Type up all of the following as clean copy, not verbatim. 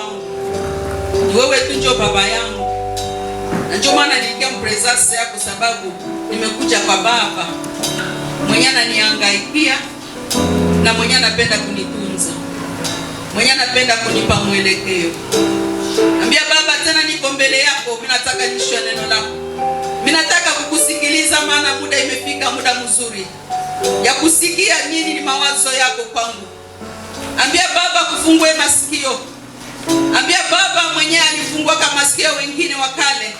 wangu, ni wewe tu ndio baba yangu. Na ndio maana nilikia presence yako, sababu nimekuja kwa baba mwenye ananihangaikia na mwenye anapenda kunitunza, mwenye anapenda kunipa mwelekeo. Ambia baba, tena niko mbele yako, mimi nataka nishwe neno lako. Mimi nataka kukusikiliza, maana muda imefika, muda mzuri ya kusikia nini ni mawazo yako kwangu. Ambia baba, kufungue masikio. Ambia baba, mwenye alifungua kama masikio wengine wakale.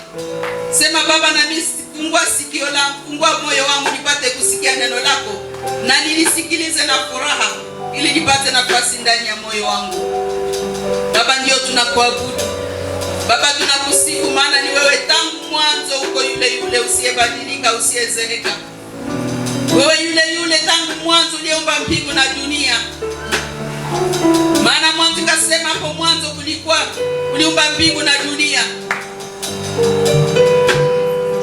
Sema baba, na mimi fungua sikio langu, fungua moyo wangu nipate kusikia neno lako, na nilisikilize na furaha, ili nipate nafasi ndani ya moyo wangu. Baba, ndio tunakuabudu. Baba, tunakusifu, maana ni wewe tangu mwanzo uko yule yule, usiyebadilika, usiyezeeka. Wewe yule yule tangu mwanzo uliumba mbingu na dunia. Maana mwanzo kasema hapo mwanzo uliumba mbingu na dunia.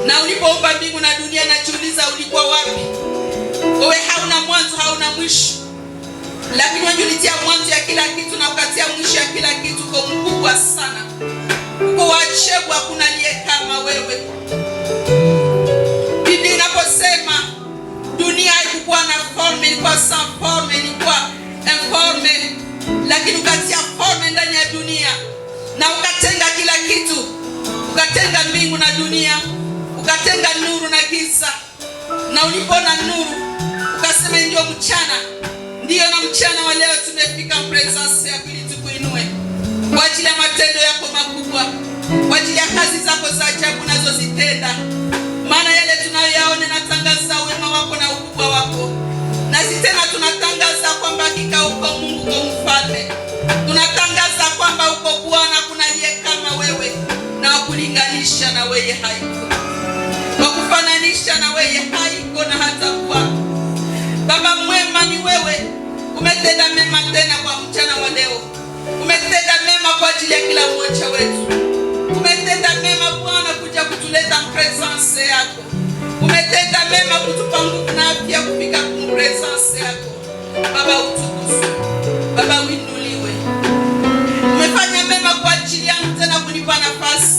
Na ulipoumba mbingu na dunia, najiuliza ulikuwa wapi? Wewe hauna mwanzo, hauna mwisho. Lakini wewe ulitia mwanzo ya kila kitu na ukatia mwisho ya kila kitu. Uko mkubwa sana. Uko wachebu, hakuna aliye kama wewe. Biblia inaposema dunia haikuwa na forme, ilikuwa sans forme, ilikuwa informe, lakini ukatia forme ndani ya dunia na ukatenga kila kitu. Ukatenga mbingu na dunia, ukatenga nuru na giza. Na ulipona nuru, ukasema ndio mchana. Ndio, na mchana wa leo tumefika presence yako ili tukuinue kwa ajili ya matendo yako makubwa, kwa ajili ya kazi zako za ajabu unazozitenda. Maana yale tunayoyaona natangaza wema wako na ukubwa wako. Na sisi tena tunatangaza kwamba hakika uko Mungu, uko mfalme. Tunatangaza kwamba uko Bwana, kuna aliye kama wewe, na kulinganisha na wewe haiko, kwa kufananisha na wewe haiko na hata kwa. Baba mwema ni wewe. Umetenda mema tena kwa mchana wa leo. Umetenda mema kwa ajili ya kila mmoja wetu. Umetenda mema Bwana kuja kutuleta presence yako. Umetenda mema kutupa nguvu na afya kufika kwa presence yako. Baba utukuzwe. Baba uinuliwe. Umefanya mema kwa ajili yangu tena kunipa nafasi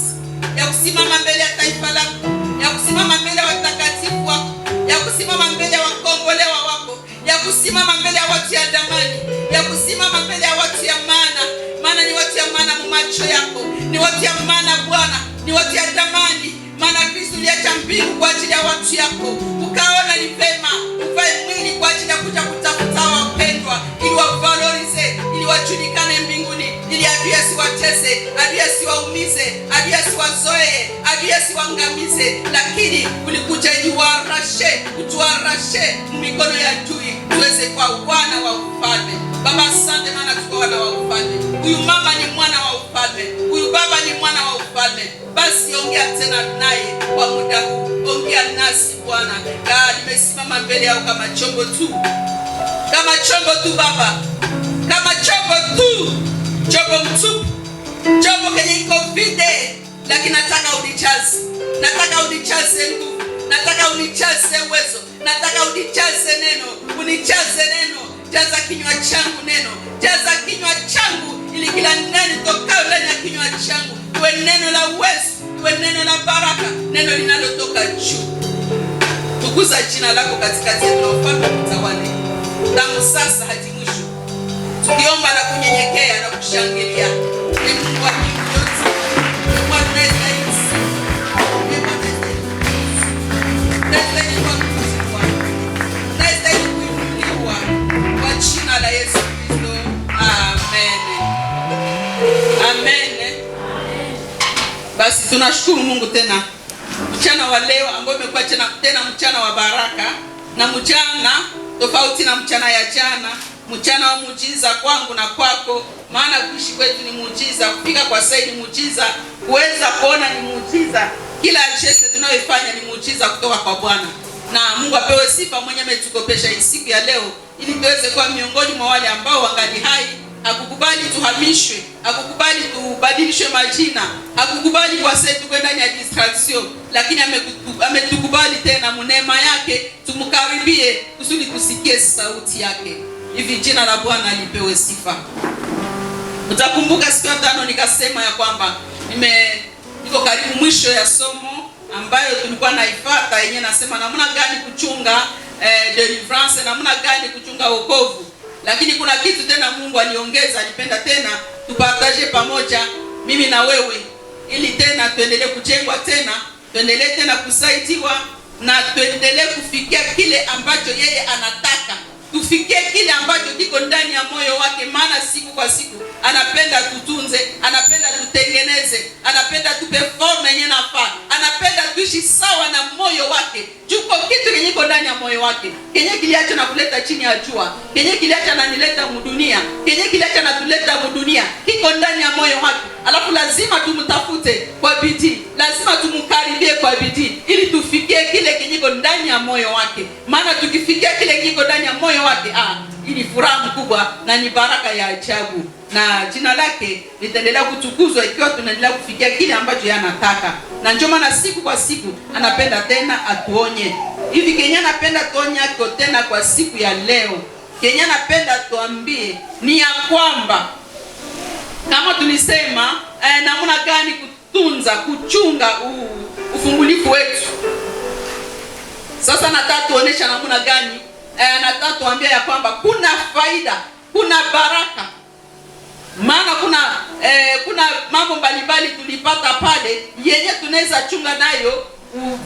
ya kusimama mbele ya taifa lako, ya kusimama mbele ya watakatifu wako, ya kusimama mbele ya wakombolewa wako, ya kusimama mbele ya watu ya damani, ya kusimama mbele ya watu ya maana. Maana ni watu ya maana macho yako, ni watu ya maana Bwana, ni watu ya damani. Maana Kristo uliacha mbingu kwa ajili ya watu yako, ukaona ni vema uvae mwili kwa ajili ya kuja kutafuta wapendwa, ili wavalorize, ili wajulikane mbinguni, ili adui asiwatese, adui asiwaumize, adui asiwazoe, adui asiwaangamize. Lakini ulikuja ili utuarashe mikono ya adui, tuweze kwa wana wa ufalme. Baba asante, maana tuko wana wa ufalme. Huyu mama ni mwana wa ufalme, huyu baba ni mwana wa ufalme. Basi ongea tena naye kwa muda huu, ongea nasi Bwana. Nimesimama mbele yako kama chombo tu, kama chombo tu Baba, kama chombo tu, chombo mtupu, chombo kenye iko vide. Lakini nataka unijaze, nataka unijaze nguvu, nataka unijaze uwezo, nataka unijaze neno, unijaze neno. Jaza kinywa changu neno, jaza kinywa changu, ili kila neno tokao ndani ya kinywa changu iwe neno la uwezo, iwe neno la baraka, neno linalotoka juu. Tukuza jina lako katikati yetu, na ufalme utawale tangu sasa hadi mwisho, tukiomba na kunyenyekea na kushangilia. Ni Mungu wa mbingu yote, ni Mungu anayestahili sifa, ni Mungu anayestahili kutukuzwa, anayestahili kuinuliwa, kwa jina la Yesu Kristo. Amen. Amen. Basi tunashukuru Mungu tena mchana wa leo ambao umekuwa tena mchana wa baraka, na mchana tofauti na mchana ya jana, mchana wa muujiza kwangu na kwako. Maana kuishi kwetu ni muujiza, kufika kwa sasa ni muujiza, kuweza kuona ni muujiza, kila geste tunayoifanya ni muujiza kutoka kwa Bwana. Na Mungu apewe sifa mwenye ametukopesha hii siku ya leo, ili tuweze kuwa miongoni mwa wale ambao wangali hai. Hakukubali tuhamishwe, hakukubali tubadilishwe majina, hakukubali kwa sasa tuko ndani ya distraction, lakini ametukubali tena neema yake tumkaribie kusudi tusikie sauti yake. Hivi jina la Bwana lipewe sifa. Utakumbuka siku ya tano nikasema ya kwamba niko karibu mwisho ya somo ambayo tulikuwa naifuata, yenyewe nasema namna gani kuchunga deliverance, namna gani kuchunga wokovu. Lakini kuna kitu tena Mungu aliongeza, alipenda tena tupartage pamoja mimi na wewe, ili tena tuendelee kujengwa tena, tuendelee tena kusaidiwa na tuendelee kufikia kile ambacho yeye anataka. Tufikie kile ambacho kiko ndani ya moyo wake, maana siku kwa siku anapenda tutunze, anapenda tutengeneze, anapenda tuperform yenye nafaa, anapenda tuishi sawa na moyo wake. Juko kitu kenye kiko ndani ya moyo wake, kenye kiliacha na kuleta chini ya jua, kenye kiliacha na nileta mudunia, kenye kiliacha na tuleta mudunia, kiko ndani ya moyo wake. Alafu lazima tumtafute kwa bidii, lazima tumkaribie kwa bidii, ili tufikie kile kiko ndani ya moyo wake. Maana tukifikia kile kiko ndani ya moyo wake, ili furaha mkubwa na ni baraka ya ajabu, na jina lake litaendelea kutukuzwa ikiwa tunaendelea kufikia kile ambacho yeye anataka. Na ndio maana siku kwa siku anapenda tena atuonye. Hivi Kenya anapenda tuonye ako tena kwa siku ya leo. Kenya anapenda tuambie ni ya kwamba kama tulisema namna gani kutunza, kuchunga ufungulifu wetu. Sasa nataka tuonesha namna gani, nataka tuambia ya kwamba kuna faida, kuna baraka. Maana kuna mambo mbalimbali tulipata pale yenye tunaweza chunga nayo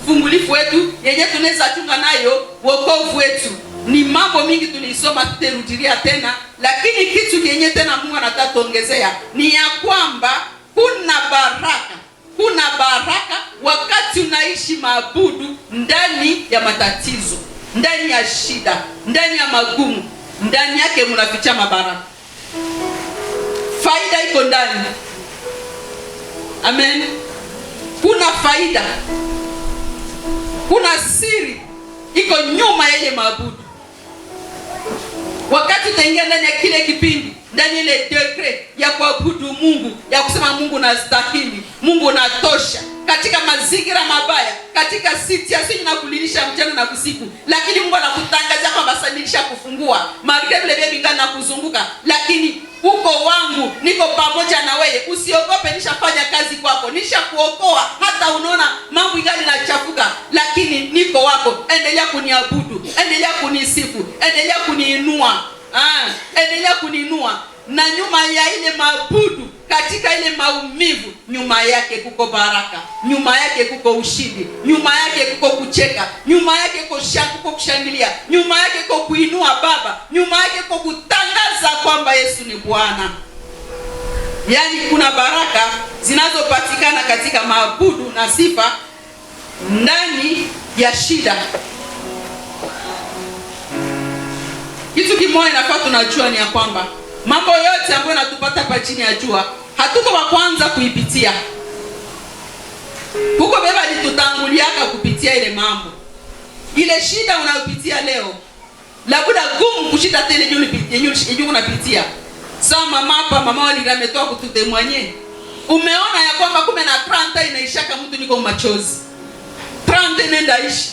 ufungulifu wetu, yenye tunaweza chunga nayo wokovu wetu. Ni mambo mingi tulisoma, tutarudia tena, lakini kitu yenye tena Mungu anataka tuongezea ni ya kwamba kuna baraka wakati unaishi maabudu ndani ya matatizo, ndani ya shida, ndani ya magumu. Ndani yake mnaficha mabaraka. Faida iko ndani. Amen. Kuna faida, kuna siri iko nyuma ya maabudu. Wakati utaingia ndani ya kile kipindi, ndani ile degree ya kuabudu Mungu, ya kusema Mungu unastahili, Mungu unatosha, katika mazingira mabaya, katika situation na kulilisha mchana na usiku, lakini Mungu anakutangazia kwamba sasa nilishakufungua. Maria vile bibi ngana kuzunguka, lakini uko wangu, niko pamoja na wewe. Usiogope, nishafanya kazi kwako, nishakuokoa. Hata unaona mambo ingali yanachafuka, lakini niko wako. Endelea kuniabudu, endelea kunisifu, endelea kuniinua. Endelea kuniinua. Na nyuma ya ile maabudu, katika ile maumivu, nyuma yake kuko baraka, nyuma yake kuko ushindi, nyuma yake kuko kucheka, nyuma yake kuko kushangilia, nyuma yake kuko kuinua Baba, nyuma yake kuko kutangaza kwamba Yesu ni Bwana. Yaani kuna baraka zinazopatikana katika maabudu na sifa ndani ya shida. Kitu kimoja nafaa tunajua ni ya kwamba mambo yote ambayo natupata hapa chini ya jua, hatuko wa kwanza kuipitia. Huko baba alitutanguliaka kupitia ile mambo. Ile shida unayopitia leo, labda gumu kushita tena yenyewe unapitia. Sasa mama walirametoa kututemwanye. Umeona ya kwamba kume na 30 inaishaka mtu niko machozi. 30 nenda ishi.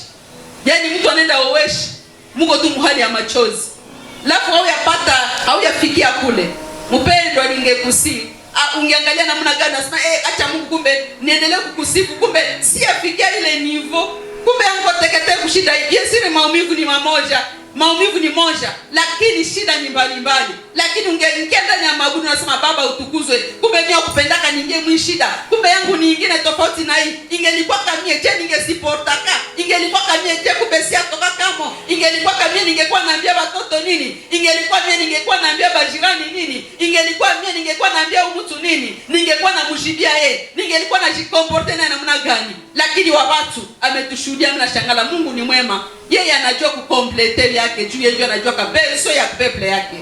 Yaani mtu anaenda oweshi, Mungu tu muhali ya machozi. Lafu hauyafikia kule. Mpendwa, ningekusifu, ungeangalia namna gani nasema acha Mungu, kumbe niendelee kukusifu, kumbe si afikia ile niveau, kumbe yangu tekete kushida. Yesiri maumivu ni moja, lakini shida ni mbalimbali. Lakini ungeingia ndani ya maabudu nasema Baba utukuzwe, kumbe mimi nakupendaka ningie mwishida, kumbe yangu ni nyingine tofauti na hii. Ingelikuwa kamie je ningesiportaka, ingelikuwa kamie je kubesia toka kamo, ingelikuwa kamie ningekuwa naambia watoto nini, ingelikuwa mimi ningekuwa naambia bajirani nini, ingelikuwa mimi ningekuwa naambia mtu nini, ningekuwa namshibia ningelikuwa najikomporte na namna gani. Lakini wa watu ametushuhudia, mnashangala. Mungu ni mwema, yeye anajua kukomplete yake juu, yeye anajua kabisa ya peple yake,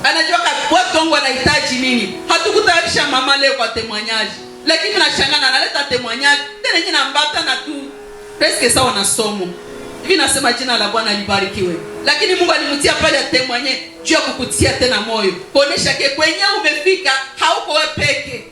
anajua watu wangu wanahitaji nini. Hatukutayarisha mama leo kwa temwanyaji, lakini tunashangana analeta temwanyaji tena jina mbata na tu presque sawa na somo hivi. Nasema jina la Bwana libarikiwe. Lakini Mungu alimtia pale temwanye juu ya kukutia tena moyo, kuonesha ke kwenye umefika hauko wewe peke,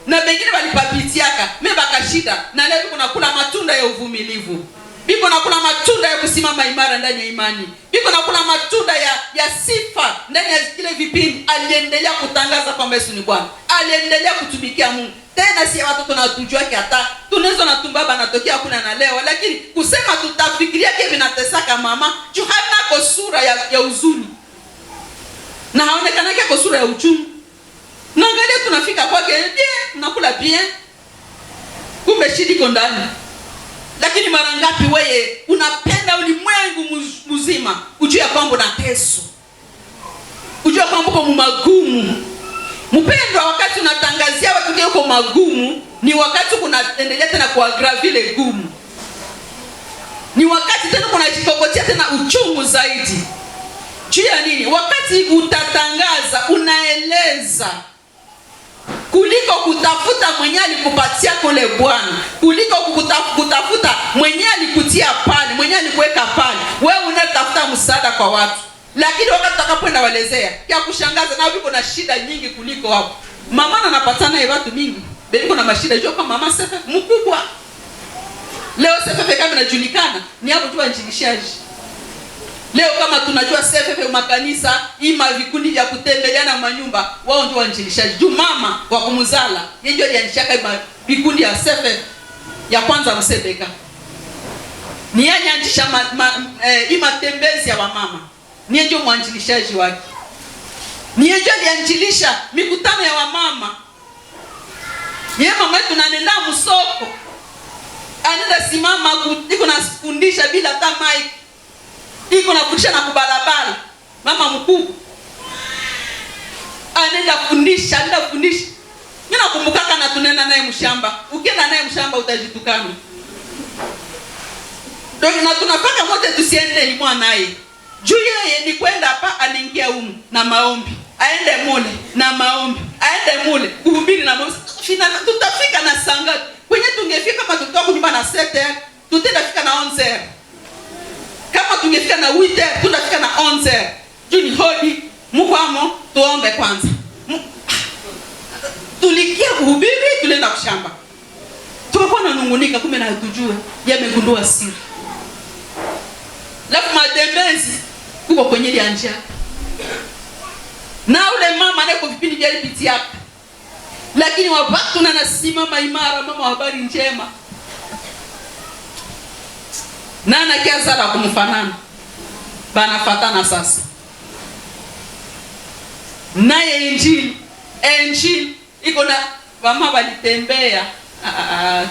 na wengine walipapitiaka mebaka shida, na leo kuna matunda ya uvumilivu, biko na kuna matunda ya kusimama imara ndani ya imani, biko na kuna matunda ya sifa ndani ya kile vipindi, aliendelea kutangaza kwamba Yesu ni Bwana, aliendelea kutumikia Mungu. Tena si watoto na tujua hata tunaweza na tumbaba anatokea kuna na leo, lakini kusema tutafikiria kile vinatesaka mama juu hana sura ya uzuni na haonekana kwa sura ya uchungu. Na angalia tunafika kwake bien, nakula bien, kumbe shida iko ndani. Lakini mara ngapi wewe unapenda ulimwengu mzima ujue kwamba unateswa, ujue kwamba uko magumu. Mpendwa, wakati unatangazia watu uko magumu, ni wakati kunaendelea tena kuaggrave ile gumu, ni wakati tena kunajikokotea tena uchungu zaidi. Juu ya nini? Wakati utatangaza, unaeleza, kuliko kutafuta mwenye alikupatia kule Bwana, kuliko kutafuta mwenye alikutia pale, mwenye alikuweka pale, wewe unatafuta msaada kwa watu. Lakini wakati utakapoenda walezea, ya kushangaza na uko na shida nyingi kuliko wao. Mama anapatana na watu mingi, bado kuna mashida hiyo kama mama sefe mkubwa. Leo sefe kama inajulikana, ni hapo tu anjilishaji. Leo kama tunajua sefe makanisa, ima vikundi vya kutembeleana manyumba, wao ndio wanjilishaji. Juu mama wa kumzala, yeye ndio alianzisha ima vikundi ya sefe ya kwanza Msebeka. Ni yeye alianzisha ima tembezi ya wamama. Ni yeye mwanjilishaji wake. Ni yeye alianjilisha mikutano ya wamama. Yeye mama tunaenda msoko, anaenda simama iko na kufundisha bila hata mic, iko na kufundisha na kubalabala. Mama mkubwa anaenda kufundisha, Mimi nakumbuka kana tunena naye mshamba. Ukienda naye mshamba utajitukana. Ndio na tunafaka wote tusiende limwa naye. Juu yeye ni kwenda hapa anaingia humu na maombi. Aende mule na maombi. Aende mule kuhubiri na maombi. Tutafika na sanga. Kwenye tungefika kama tutoka nyumba na 7h, tutenda fika na 11h. Kama tungefika na 8h, tutafika na 11h. Juu ni hodi, mukwamo tuombe kwanza. Tulikia kuhubiri, tulenda kushamba. Tukakuwa na nungunika kumbe na hatujue yamegundua siri. Lafu matembezi kuko kwenye ile anja. Na ule mama anako vipindi vya lipiti hapa. Lakini wabatu na nasimama imara, mama wa habari njema. Na anakiaza la kumfanana. Banafatana sasa. Naye Injili iko na mama walitembea.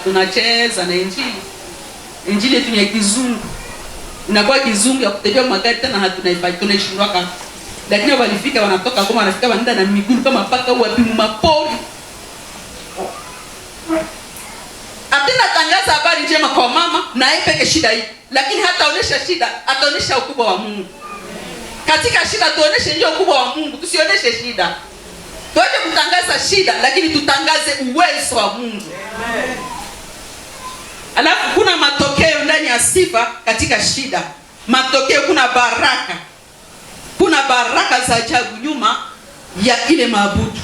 Tunacheza na Injili yetu ni ya kizungu. Inakuwa kizungu ya kutembea magari tena hatunaifanya, tunashindwa kama. Lakini walifika wanatoka kama wanafika wanaenda na miguu kama paka wapi mapori. Atenda tangaza habari njema kwa mama na yeye peke shida hii. Lakini hataonesha shida, ataonesha ukubwa wa Mungu. Katika shida tuoneshe ndio ukubwa wa Mungu, tusioneshe shida. Tuache kutangaza shida lakini tutangaze uwezo wa Mungu. Amen. Alafu kuna matokeo ndani ya sifa katika shida. Matokeo kuna baraka. Kuna baraka za ajabu nyuma ya ile maabudu.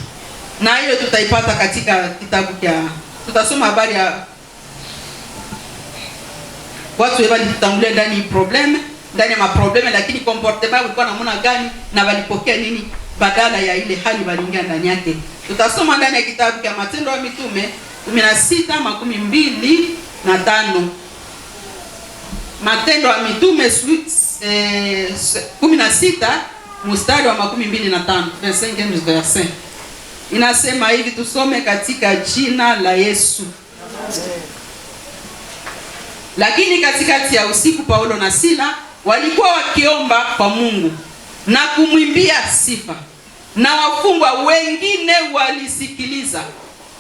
Na hiyo tutaipata katika kitabu cha, tutasoma habari ya watu walitangulia ndani probleme, ndani ya maprobleme, lakini comportement walikuwa namna gani na walipokea nini badala ya ile hali waliingia ndani yake. Tutasoma ndani ya kitabu cha Matendo ya Mitume 16:25. Matendo ya Mitume 16 mstari wa 25, verset. Inasema hivi, tusome katika jina la Yesu. Lakini katikati ya usiku Paulo na Sila walikuwa wakiomba kwa Mungu na kumwimbia sifa, na wafungwa wengine walisikiliza.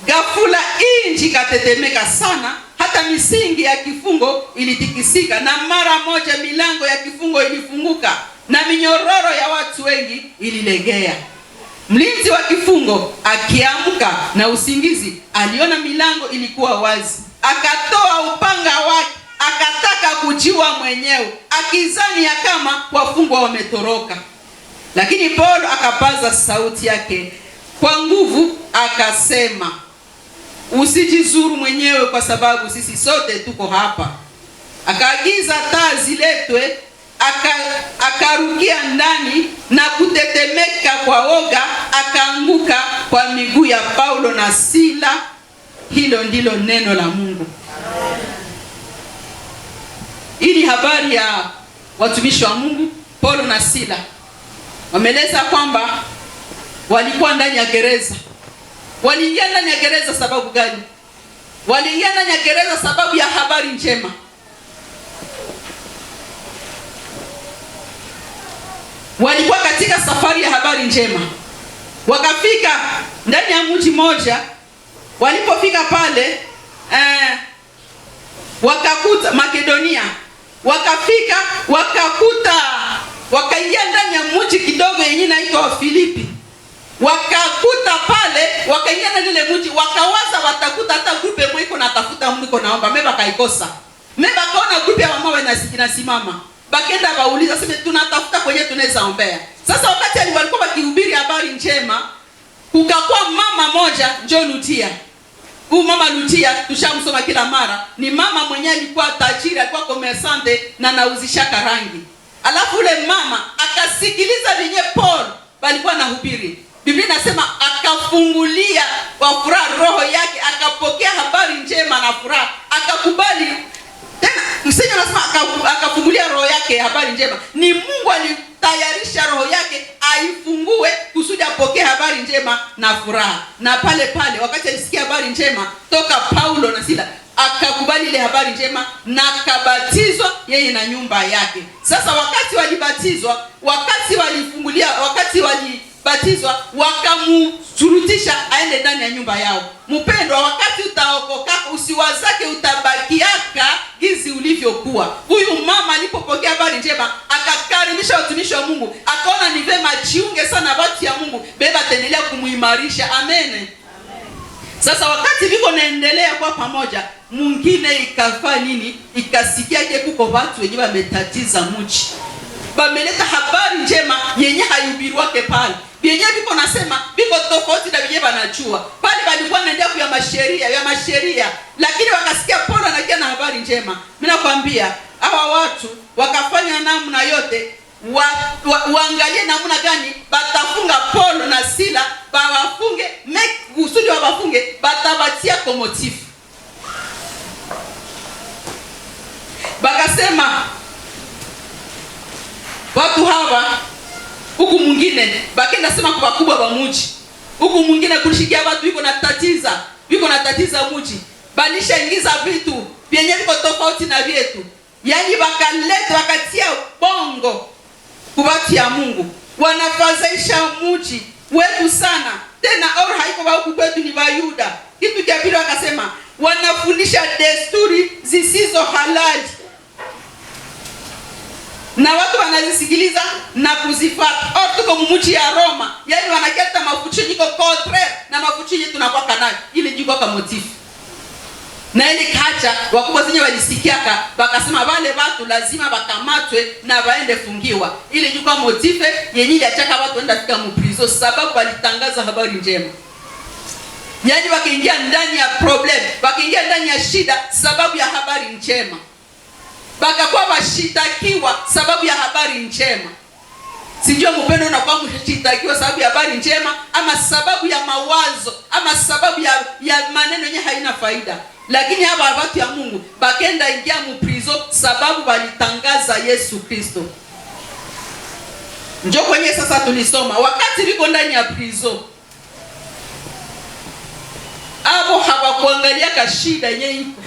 Ghafula inji katetemeka sana, hata misingi ya kifungo ilitikisika, na mara moja milango ya kifungo ilifunguka na minyororo ya watu wengi ililegea. Mlinzi wa kifungo akiamka na usingizi, aliona milango ilikuwa wazi. Akatoa upanga wake, akataka kujiua mwenyewe, akizani ya kama wafungwa wametoroka. Lakini Paulo akapaza sauti yake kwa nguvu, akasema, usijizuru mwenyewe kwa sababu sisi sote tuko hapa. Akaagiza taa ziletwe, akarukia ndani na kutetemeka kwa woga, akaanguka kwa miguu ya Paulo na Sila. Hilo ndilo neno la Mungu. Ili habari ya watumishi wa Mungu Paulo na Sila wameleza kwamba walikuwa ndani ya gereza. Waliingia ndani ya gereza sababu gani? Waliingia ndani ya gereza sababu ya habari njema. Walikuwa katika safari ya habari njema. Wakafika ndani ya mji mmoja. Walipofika pale wakakuta Makedonia. Wakafika wakaingia ndani ya mji kidogo yenyewe inaitwa Filipi. Wakakuta pale, wakaingia ndani ile mji, wakawaza watakuta hata grupe mwiko na tafuta mwiko naomba, meba kaikosa. Meba kaona grupe ya mama inasimama. Bakenda bauliza sema tunatafuta kwenye tunaweza ombea. Sasa wakati walikuwa wakihubiri habari njema, kukakuwa mama moja njoo Lutia. Huyu mama Lutia tushamsoma kila mara, ni mama mwenyewe alikuwa tajiri, alikuwa commerçante na anauzisha rangi. Alafu ule mama akasikiliza venye Paul walikuwa nahubiri. Biblia inasema akafungulia kwa furaha roho yake, akapokea habari njema na furaha, akakubali. Tena msingi anasema akafungulia roho yake habari njema. Ni Mungu alitayarisha roho yake aifungue kusudi apokee habari njema na furaha. Na pale wakati alisikia habari njema toka Paulo na Sila, akakubali ile habari njema na akabatizwa yeye na nyumba yake. Sasa wakati walibatizwa, wakati walibatizwa wakamshurutisha aende ndani ya nyumba yao. Mpendwa, wakati utaokoka usiwazake utabakiaka gizi ulivyokuwa. Huyu mama alipopokea habari njema akakaribisha watumishi wa Mungu, akaona ni vema jiunge sana watu ya Mungu, beba tendelea kumuimarisha. Amen. Sasa wakati viko naendelea kwa pamoja, mwingine ikafanya nini? Ikasikia kuko watu wenye wametatiza mji. Bameleta habari njema yenye hayubiriwake pale. Yenye viko nasema viko tofauti na yenye wanajua. Pale walikuwa wanaendea kwa masheria, lakini wakasikia Paulo anakia na habari njema. Mimi nakwambia hawa watu wakafanya namna yote, waangalie namna gani batafunga Paulo na Sila, bawafunge, usudi wafunge, batabatia kwa motifu. Bakasema watu hawa huku mwingine bakenda sema kwa kubwa wa mji. Huku mwingine kulishikia watu wiko na tatiza mji. Balisha ingiza vitu vyenye viko tofauti na vyetu. Yaani wakaleta wakatia bongo kwa watu ya Mungu. Wanafadhaisha mji wetu sana. Tena au haiko huku kwetu ni Wayuda. Kitu cha pili wakasema wanafundisha desturi zisizo halali. Na watu wanazisikiliza na kuzifuata. Tuko mumuchi ya Roma. Yaani wanaketa mafuchi niko contraire na mafuchi yetu tunakuwa nayo. Ile jiko kama motifu. Na ile kacha wakubwa zenye walisikiaka wakasema wale watu lazima wakamatwe na waende fungiwa. Ile jiko kama motifu yenye iliachaka watu waenda fika mprizo sababu walitangaza habari njema. Yaani wakaingia ndani ya problem, wakaingia ndani ya shida sababu ya habari njema. Bakakuwa washitakiwa sababu ya habari njema. Sijua mpendo unakuwa mshitakiwa sababu ya habari njema ama sababu ya mawazo ama sababu ya maneno yenye haina faida. Lakini hapa watu ya Mungu bakenda ingia mprizo sababu walitangaza Yesu Kristo. Njoo kwenye sasa tulisoma wakati liko ndani ya prizo. Abo hawakuangalia kashida yenye iko.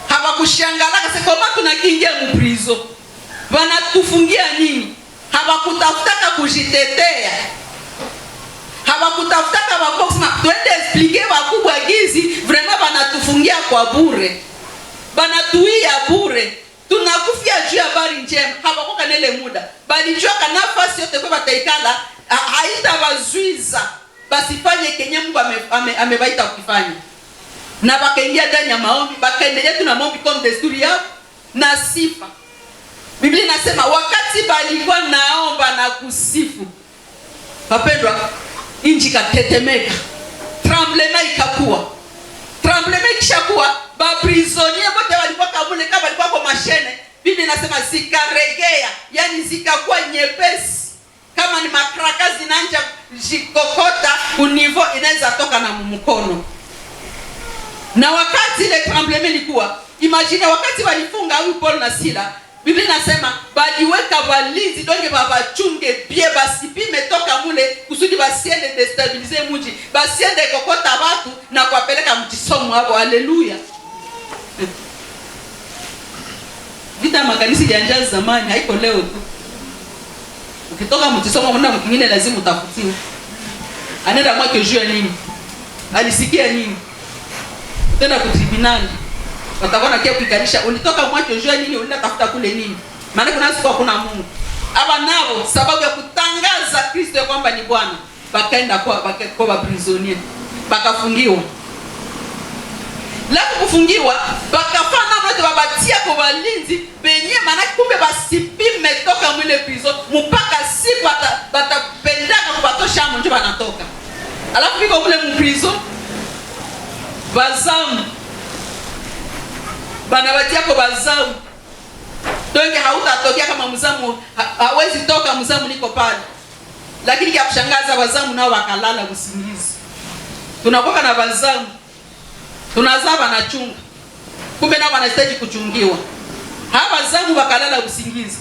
Hawakushangala kama tunakiingia mprizo. Wanatufungia nini? Hawakutafutaka kujitetea. Hawakutafutaka wakosema twende explique wakubwa gizi vraiment wanatufungia kwa bure. Banatuia bure. Tunakufia juu ya habari njema. Hawakoka nele muda. Balijua nafasi yote kwa bataikala haitawazuiza basifanye kenye Mungu amebaita kufanya. Na bakaingia ndani ya maombi, bakaendelea tuna maombi kama desturi yao na sifa. Biblia inasema wakati balikuwa naomba na kusifu, wapendwa, inji katetemeka. Tremblement ikakuwa. Tremblement kishakuwa, ba prisonnier wote walikuwa kamule kama walikuwa kwa mashene. Biblia inasema zikaregea, yani zikakuwa nyepesi. kama ni makraka zinanja jikokota univo inaweza toka na mkono. Na wakati ile tremblement ilikuwa, imagine wakati walifunga huyu Paul na Sila, Biblia inasema baliweka walinzi donge babachunge bie basipime toka mule kusudi basiende destabilize mji, basiende kokota watu na kuwapeleka mjisomo hapo. Haleluya. Vita makanisa ya njaa zamani haiko leo tu. Ukitoka mjisomo kuna mwingine lazima utafutiwe. Anaenda mwake jua nini? Alisikia nini? Tena kutribunali. Watakuwa kia kuikanisha ulitoka mwake jua nini, unaenda tafuta kule nini? Maana kuna siku hakuna Mungu. Aba nao sababu ya kutangaza Kristo ya kwamba ni Bwana, bakaenda kwa prisonier. Bakafungiwa. Lafu kufungiwa, bakafana mwote babatia kwa walinzi benye maana kumbe basipime toka mwile prison mpaka siku batapendaka kubatosha mjo banatoka. Alafu biko mule mprison bazamu banabatia kwa bazamu. Donge hautatokea kama mzamu hawezi toka, mzamu niko pale. Lakini kia kushangaza bazamu nao wakalala usingizi. Tunakuwa na bazamu tunazaba na chunga, kumbe nao wanahitaji kuchungiwa. Hapa zamu wakalala usingizi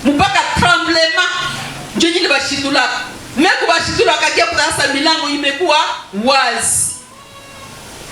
mpaka tremblement njoo ile bashitula meku bashitula akakia kutasa milango imekuwa wazi.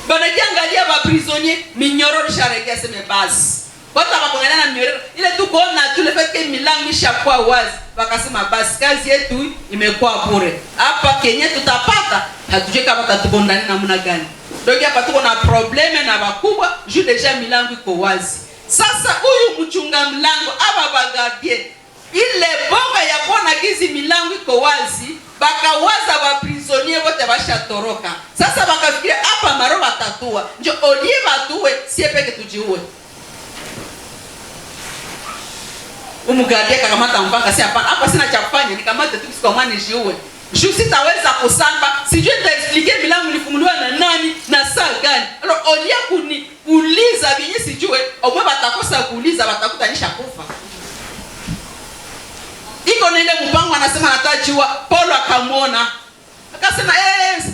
Banajiangalia ba prisonnier minyororo sharegea sema basi watu wakongana na minyororo ile tu kuona tu le fait que milango ishakuwa wazi, wakasema basi kazi yetu imekuwa bure hapa, kenye tutapata hatujui kama tutabondana namna gani. Donc hapa tuko na probleme na bakubwa juu deja milango iko wazi. Sasa huyu mchunga mlango aba bagardie ile bonga ya kuona gizi milango iko wazi, bakawaza ba prisonnier wote bashatoroka. Sasa bakafikiria hapa maro batatua, njo oliva tuwe sie peke tujiue. Umugardie kakamata mpanga si hapana, hapa sina cha kufanya, nikamate tu kwa mwana nijiue. Juu sitaweza kusamba, sijui nitaexplique milango ilifunguliwa na nani na saa gani. Alors olia kuuliza binyi sijue, omwe batakosa kuuliza batakutanisha kufa. Iko na ile mpango anasema natajiwa. Paulo akamwona. Akasema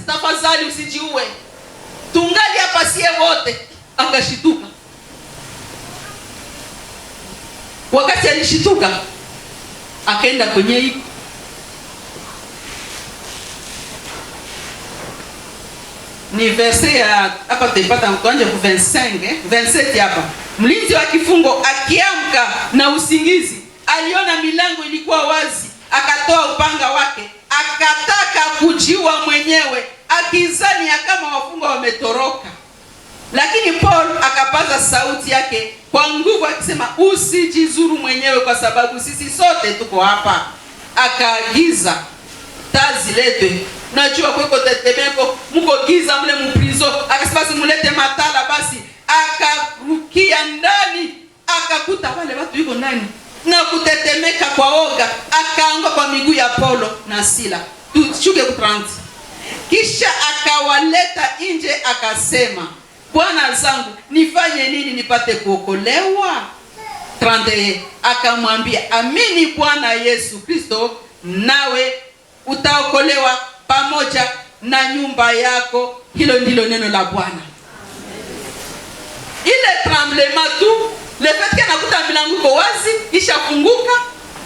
tafadhali usijiue. Tungali hapa sie wote. Akashituka. Wakati alishituka akaenda kwenye hiki ni verse ya hapa tupata mkoanje ku 25 27 hapa. Mlinzi wa kifungo akiamka na usingizi aliona milango ilikuwa wazi, akatoa upanga wake akataka kujiua mwenyewe akizani kama wafungwa wametoroka. Lakini Paul akapaza sauti yake kwa nguvu akisema usijizuru mwenyewe kwa sababu sisi sote tuko hapa. Akaagiza taa ziletwe. Najua kweko tetemeko mko giza mle mprizo, akasema simulete matala basi. Akarukia ndani akakuta wale watu yuko ndani na kutetemeka kwa oga, akaanguka kwa miguu ya Paulo na Sila. Tushuke kutranti. Kisha akawaleta nje akasema, Bwana zangu nifanye nini nipate kuokolewa? 31 akamwambia, amini Bwana Yesu Kristo nawe utaokolewa pamoja na nyumba yako. Hilo ndilo neno la Bwana. Ile tremblement tu le fait que nakuta milango iko wazi ishafunguka,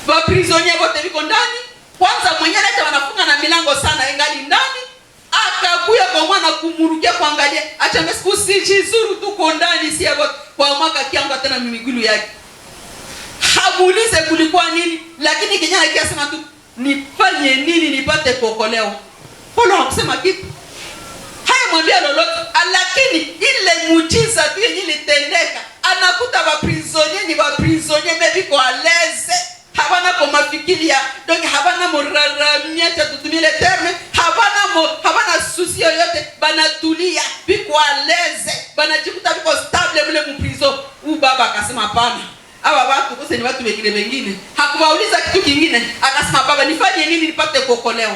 ba prisonnier wote biko ndani. Kwanza mwenyewe hata wanafunga na milango sana ingali ndani, akakuya kwa mwana kumurukia kuangalia, acha mesi usijizuru tuko ndani si hapo kwa mwaka kiangu tena migulu yake. Hamuulize kulikuwa nini, lakini kijana akisema tu nifanye nini nipate kuokolewa. Paulo hakusema kitu. Haya mwambia lolote, lakini ile muujiza tu yenye ilitendeka, anakuta ba prisonnier ni ba prisonnier mebi kwa leze, habana kwa mafikiria, donc habana moraramia cha tutumile terme, habana susi yoyote, banatulia biko leze, banajikuta biko stable mle mprizo. Baba akasema hapana. Aba watu kose ni watu wengine. Hakuwauliza kitu kingine, akasema baba nifanye nini nipate kuokolewa?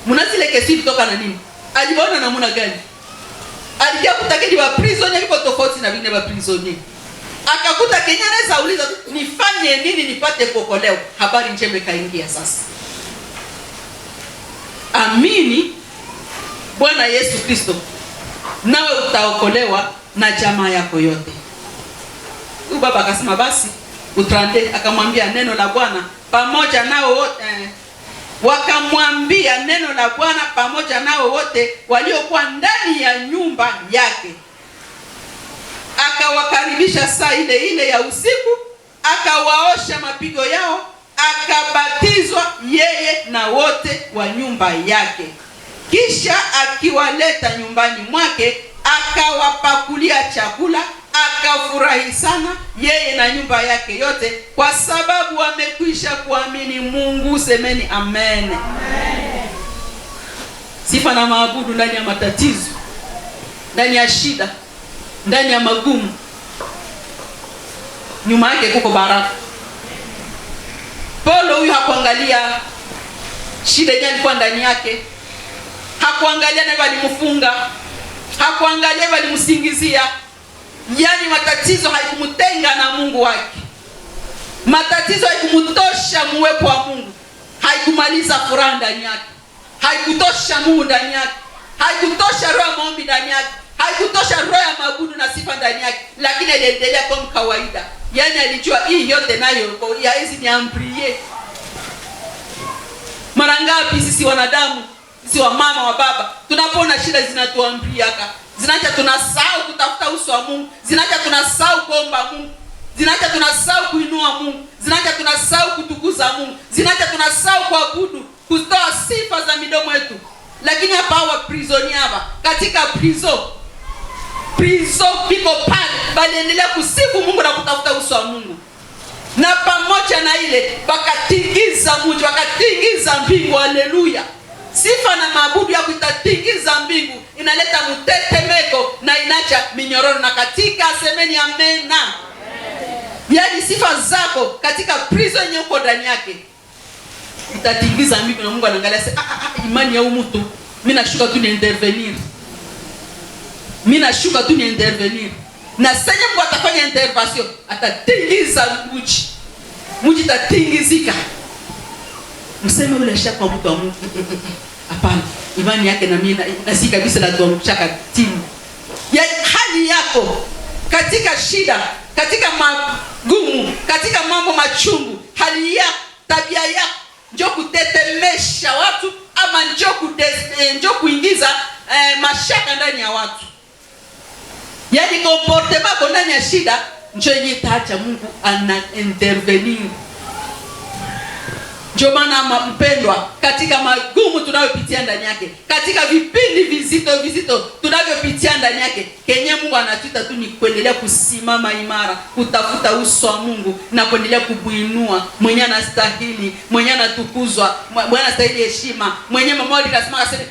Mnazile kesi kutoka na nini? Aliona namna gani? Alijua kutakeni wa prisonnier iko tofauti na vingine wa prisonnier. Akakuta Kenya anaweza uliza nifanye nini nipate kuokolewa? Habari njema kaingia sasa. amini Bwana Yesu Kristo, nawe utaokolewa na jamaa yako yote. Huyu baba akasema basi utrande, akamwambia neno la Bwana pamoja nao wote, wakamwambia neno la Bwana pamoja nao wote waliokuwa ndani ya nyumba yake. Akawakaribisha saa ile ile ya usiku, akawaosha mapigo yao, akabatizwa yeye na wote wa nyumba yake. Kisha akiwaleta nyumbani mwake, akawapakulia chakula, akafurahi sana yeye na nyumba yake yote, kwa sababu wamekwisha kuamini Mungu. Semeni amen. Amen. Sifa na maabudu ndani ya matatizo, ndani ya shida, ndani ya magumu, nyuma yake kuko baraka. Paulo huyu hakuangalia shida yenyewe ilikuwa ndani yake, hakuangalia nani walimfunga, hakuangalia walimsingizia. Yani matatizo haikumtenga na Mungu wake. Matatizo haikumtosha muwepo wa Mungu, haikumaliza furaha ndani yake, haikutosha Mungu ndani yake, haikutosha roho ya maombi ndani yake, haikutosha roho ya mabudu na sifa ndani yake, lakini aliendelea kama kawaida. Yani alijua hii yote nayo ya hizi ni amprie. Mara ngapi sisi wanadamu, sisi wa mama wa baba, tunapoona shida zinatuambriaka, zinaacha tunasahau kutafuta uso wa Mungu, zinaacha tunasahau kuomba Mungu, zinaacha tunasahau kuinua Mungu, zinaacha tunasahau kutukuza Mungu, zinaacha tunasahau kuabudu, kutoa sifa za midomo yetu. Lakini hapa hawa prisoni hapa, katika prison piko pale, bali endelea kusifu Mungu na kutafuta uso wa Mungu. Na pamoja na ile wakatingiza mji, wakatingiza mbingu. Haleluya. Sifa na maabudu yako itatingiza mbingu, inaleta mtetemeko na inacha minyororo. Na katika semeni amena. Yani sifa zako katika prison yenye uko ndani yake itatingiza mbingu, na Mungu anaangalia sasa, imani ya huyu mtu, mimi nashuka tu ni intervenir. Mimi nashuka tu ni intervenir. Na sasa Mungu atafanya intervention, atatingiza mji. Mji tatingizika. Mseme ule shaka mtu wa Mungu. Hapana, imani yake na mimi na si kabisa la tuamshaka timu. Ya hali yako katika shida, katika magumu, katika mambo machungu, hali ya tabia yako njoo kutetemesha watu, ama njoo kuingiza mashaka ndani ya watu. Yaani comportement yako ndani ya shida njoo yenye taacha Mungu ana intervenir. Ndio maana mpendwa, katika magumu tunayopitia ndani yake, katika vipindi vizito tunavyopitia ndani yake, kenye Mungu anatuita tu ni kuendelea kusimama imara, kutafuta uso wa Mungu na kuendelea kubuinua mwenye anastahili, mwenye anatukuzwa, mwenye anastahili heshima, mwenye mama alikasema aseme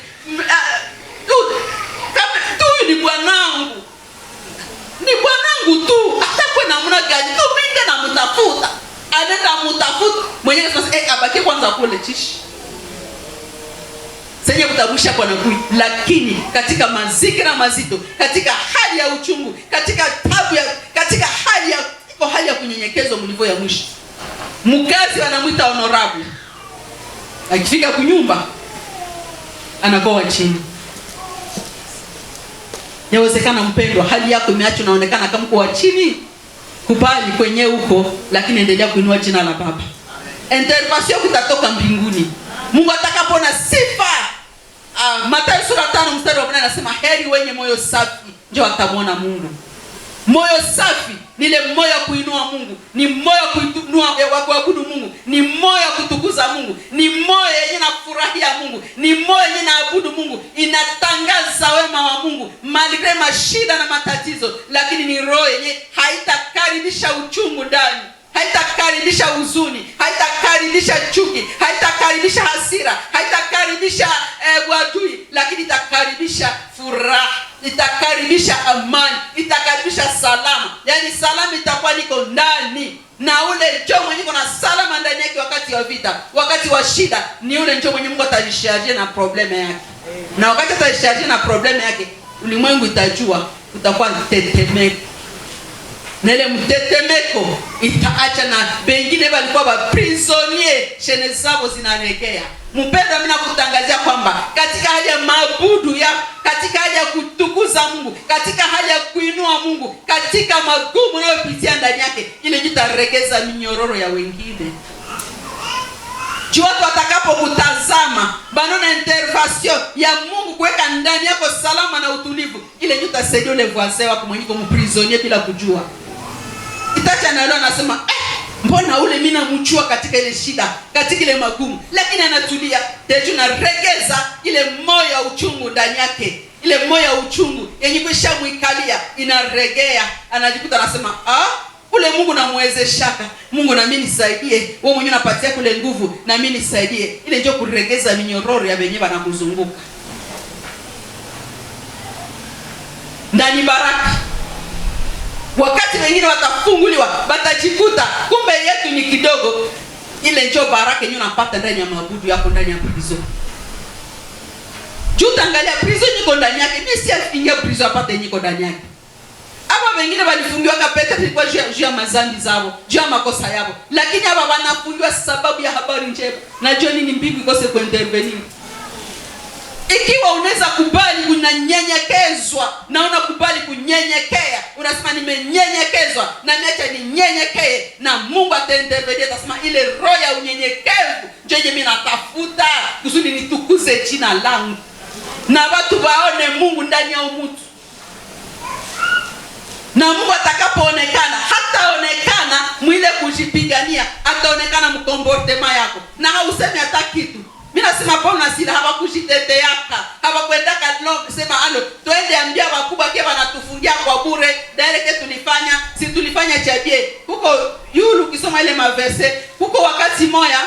tu ni bwanangu. Ni bwanangu tu, hata kwa namna gani tu mimi na mtafuta. Anenda mutafuta mwenye sasa abaki kwanza kule chishi. Senye kutabusha kwa nagui, lakini katika mazingira mazito, katika hali ya uchungu, katika tabu ya, katika hali ya kunyenyekezwa mlivyo ya mwisho. Mkazi wanamuita honorable. Akifika kunyumba anakuwa chini. Yawezekana mpendwa, hali yako imeacha unaonekana kama uko chini. Kubali kwenye huko, lakini endelea kuinua jina la Baba. Intervention kutatoka mbinguni. Mungu atakapoona sifa. Mathayo sura 5 mstari wa 8 anasema heri wenye moyo safi, ndio watamwona Mungu. Moyo safi ni ile moyo kuinua Mungu, ni moyo kuinua wa kuabudu Mungu, ni moyo kutukuza Mungu, ni moyo yenye nafurahia Mungu, ni moyo yenye naabudu Mungu, inatangaza wema wa Mungu maligre mashida na matatizo, lakini ni roho yenye haitakaribisha uchungu ndani, haitakaribisha huzuni, haitakaribisha chuki, haitakaribisha hasira, haitakaribisha uadui, lakini itakaribisha furaha, itakaribisha amani, itakaribisha salama. Yani salama itakuwa niko ndani, na ule njoo mwenye kuna salama ndani yake wakati wa vita, wakati wa shida, ni ule njoo mwenye Mungu atajishaje na probleme yake. Na wakati atajishaje na probleme yake, ulimwengu itajua, utakuwa tetemeko. Na ile mtetemeko itaacha na bengine walikuwa ba prisonnier, shene zao zinaregea. Mpendwa, mimi nakutangazia kwamba katika hali ya maabudu ya, katika hali ya kutukuza Mungu, katika hali ya kuinua Mungu, katika magumu unayopitia ndani yake, ile jitaregeza minyororo ya wengine. Juu watu watakapokutazama, banona intervention ya Mungu kuweka ndani yako salama na utulivu, ile jutasaidia ule voisin wako mwenye kumprisonnier bila kujua. Itacha na leo anasema, mbona ule mimi namchua katika ile shida, katika ile magumu, lakini anatulia. Teju na regeza ile moyo ya uchungu ndani yake. Ile moyo ya uchungu yenye kushamuikalia inaregea, anajikuta anasema, ule Mungu namuwezeshaka. Mungu na mimi nisaidie. Wewe mwenyewe unapatia kule nguvu, na mimi nisaidie. Ile ndio kuregeza minyororo ya wenyewe wanakuzunguka. Ndani baraka. Wakati wengine watafunguliwa, watajikuta kumbe yetu ni kidogo. Ile ndio baraka yenyewe unapata ndani ya mabudu yako, ndani ya prison. Juta angalia prison niko ndani yake. Mimi si afingia prison apate niko ndani yake. Hapa wengine walifungiwa kapete kwa juu ya mazambi zao, juu ya makosa yao. Lakini hapa wanafungiwa sababu ya habari njema. Najua nini mbingu ikose kuintervenir. Ikiwa unaweza kubali unanyenyekezwa, na unakubali kunyenyekea, unasema nimenyenyekezwa na niacha ninyenyekee, na Mungu ataintervenir. Atasema ile roho ya unyenyekevu ndio mimi natafuta kusudi nitukuze jina langu, na watu waone Mungu ndani ya mtu. Na Mungu atakapoonekana, hataonekana mwile kujipigania, ataonekana mkomportema yako. Na hausemi hata kitu. Mimi nasema Paulo na Sila hawakujiteteaka, hawakwendaka sema twende ambia wakubwa kia wanatufungia kwa bure, direct tulifanya, si tulifanya chabie. Huko yulu ukisoma ile maverse, huko wakati moya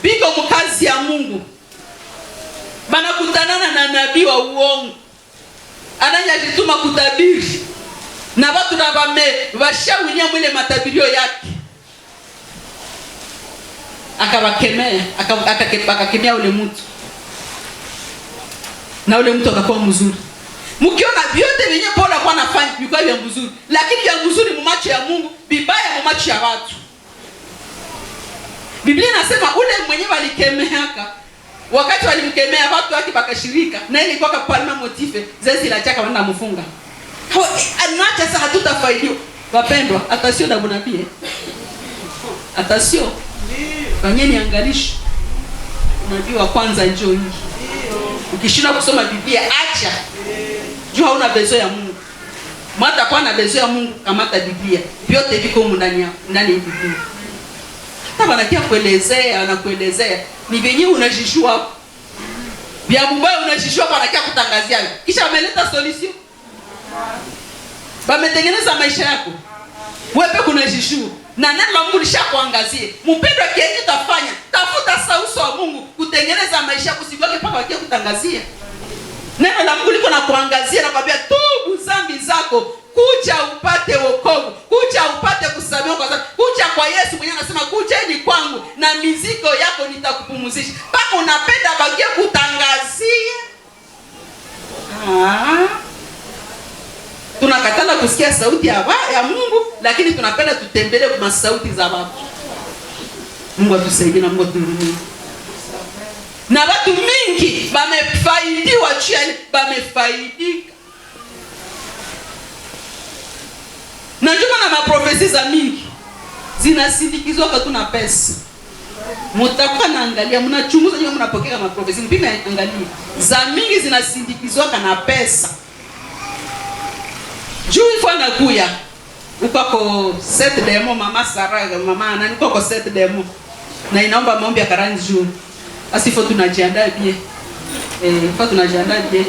biko mkazi ya Mungu. Banakutanana na nabii wa uongo. Anajituma kutabiri. Na watu na washawinia mwile matabirio yake. Akawakemea, akakemea ule mtu. Na ule mtu akakuwa mzuri. Mkiona vyote vyenye Paulo alikuwa anafanya vilikuwa vya mzuri, lakini vya mzuri mu macho ya Mungu, vibaya mu macho ya watu. Biblia inasema ule mwenyewe alikemeaka. Wakati walimkemea watu wake bakashirika, na ile ilikuwa kapalma motive, zezi la chaka wanaenda mfunga. Anacha sasa hatutafaidiwa. Wapendwa, atasio na mnabii. Atasio. Fanyeni angalisho. Unabii wa kwanza njoo hii. Ukishinda kusoma Biblia acha. Jua hauna bezo ya Mungu. Mwata kwa na bezo ya Mungu, kamata Biblia. Vyote viko ndani ya Biblia. Hata wanakia kuelezea, anakuelezea. Ni venyewe unajishua. Bia mbaya unajishua kwa anakia kutangazia. Kisha wameleta solution. Wametengeneza maisha yako. Wewe kuna jishu. Na neno la Mungu lishakuangazie. Mpendwa, kiasi utafanya, tafuta sauso wa Mungu kutengeneza maisha yako, usigoke paka wakia kutangazia. Neno la Mungu liko na kuangazia na kwambia tubu dhambi zako, kuja upate wokovu, kuja upate kusamehewa kwa dhambi. Kuja kwa Yesu mwenyewe anasema kujeni kwangu na mizigo yako nitakupumzisha. Paka unapenda bakia kutangazia. Tunakatala kusikia sauti ya Mungu, lakini tunapenda tutembelee kwa sauti za watu. Mungu atusaidie na Mungu atuhurumie. Na watu mingi wamefaidiwa chini, wamefaidika. Na njoo na maprofesi za mingi zinasindikizwa kwa tuna pesa. Mtakuwa naangalia, mnachunguza nyinyi mnapokea maprofesi, mpime angalia. Za mingi zinasindikizwa na pesa. Juu ifo anakuya ukako set demo mama Sara, mama nani ukako set demo na inaomba maombi ya karani juu. Asifo tunajiandaa bie. Fa tunajiandaa bie.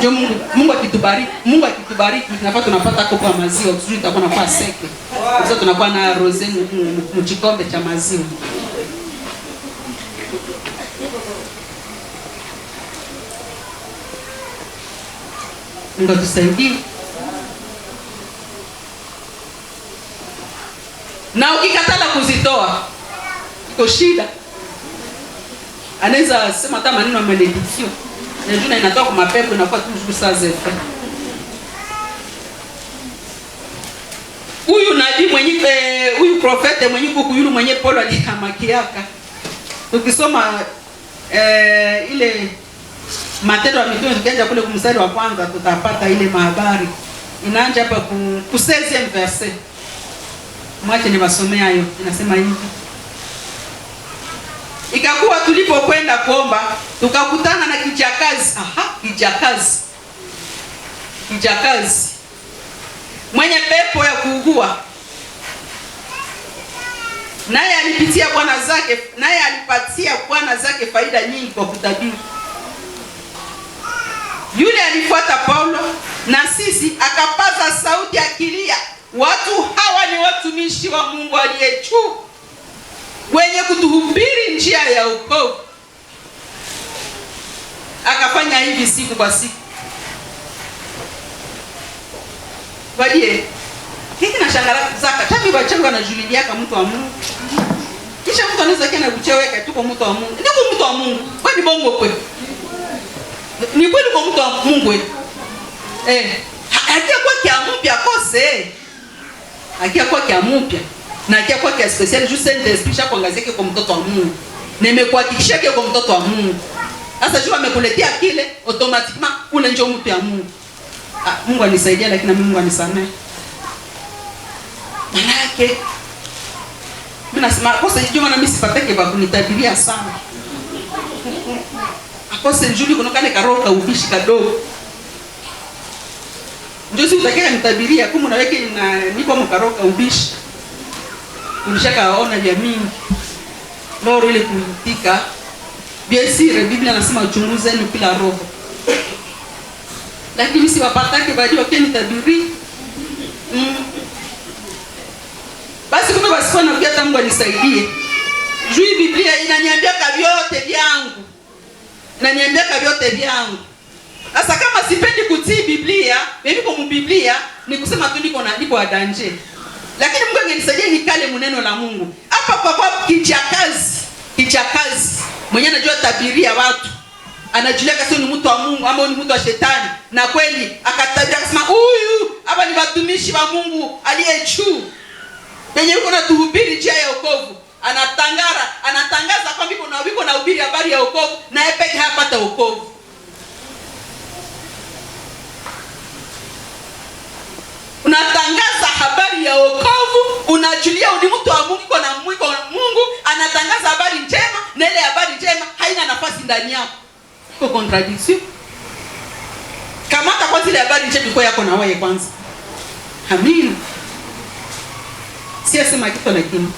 Jo Mungu akitubariki nafaa tunapata kopo ya maziwa, tusije tutakuwa na kwa seke. Sasa tunakuwa na rose mchikombe cha maziwa. Mungu tusaidie. Na ukikatala kuzitoa iko shida. Anaweza sema hata maneno ya malediction. Ndio inatoka kwa mapepo inakuwa tu saa zetu. Huyu profete mwenye kukuyulu mwenye Paulo alihamakiaka. Tukisoma ile Matendo ya Mitume tukianza kule kumstari wa kwanza tutapata ile mahabari. Inaanza hapa ku 16e verset. Mwache niwasomee hayo. Inasema hivi. Ikakuwa tulipokwenda kuomba tukakutana na kijakazi. Kijakazi mwenye pepo ya kuugua. Naye alipatia bwana zake faida nyingi kwa kutabiri. Yule alifuata Paulo na sisi akapaza sauti akilia, watu hawa ni watumishi wa Mungu aliye juu, wenye kutuhubiri njia ya wokovu. Akafanya hivi siku kwa siku. Badie hiki na shangala zaka tabi bachangu anajulilia kama mtu wa Mungu. Kisha mtu anaweza kana kucheweka tuko mtu wa Mungu. Ndio mtu wa Mungu. Kwani bongo kweli? Ni kweli kwa mtu wa Mungu wewe. Akia kwa kiampya kose. Akia kwa kiampya na akia kwa kia special juste d'esprit cha kuangazia kwa mtoto wa Mungu. Nimekuhakikishia kwa mtoto wa Mungu. Sasa jua amekuletea kile automatiquement ule ndio mtu wa Mungu. Mungu anisaidia lakini Mungu anisamehe. Manake mimi nasema kosa juma na mimi sipatake ba kunitabiria sana. Akose njuli kunokane karoka ubishi kadogo. Ndio sitake nitabiria kama unaweke na niko mkaroka ubishi. Ulishakaona vya mingi. Loro ile kuitika. Biasire Biblia nasema uchunguzeni kila roho. Lakini si wapatake baadhi wakeni tabiri. Basi kuna basi na ukiata Mungu anisaidie. Juu Biblia inaniambia vyote vyangu. Sasa kama sipendi kutii Biblia, mimi kwa Biblia ni kusema tu niko adanje. Lakini Mungu angenisaidia nikale maneno la Mungu. Hapa kwa kijakazi mwenye anajua tabiria watu. Anajulia kasi ni mtu wa Mungu ama ni mtu wa shetani, na kweli akatabiria akasema huyu hapa ni watumishi wa Mungu aliye juu. Penye yuko na tuhubiri njia ya wokovu. Anatangaza kwamba yuko na hubiri habari ya wokovu na yeye pekee hapata wokovu. Unatangaza habari ya wokovu, unajulia ni mtu wa Mungu kwa na Mungu, anatangaza habari njema na ile habari njema haina nafasi ndani yako. Iko contradiction. Kamata kwa zile habari njema iko yako na wewe kwanza. Amina. Siyasema kitu lakini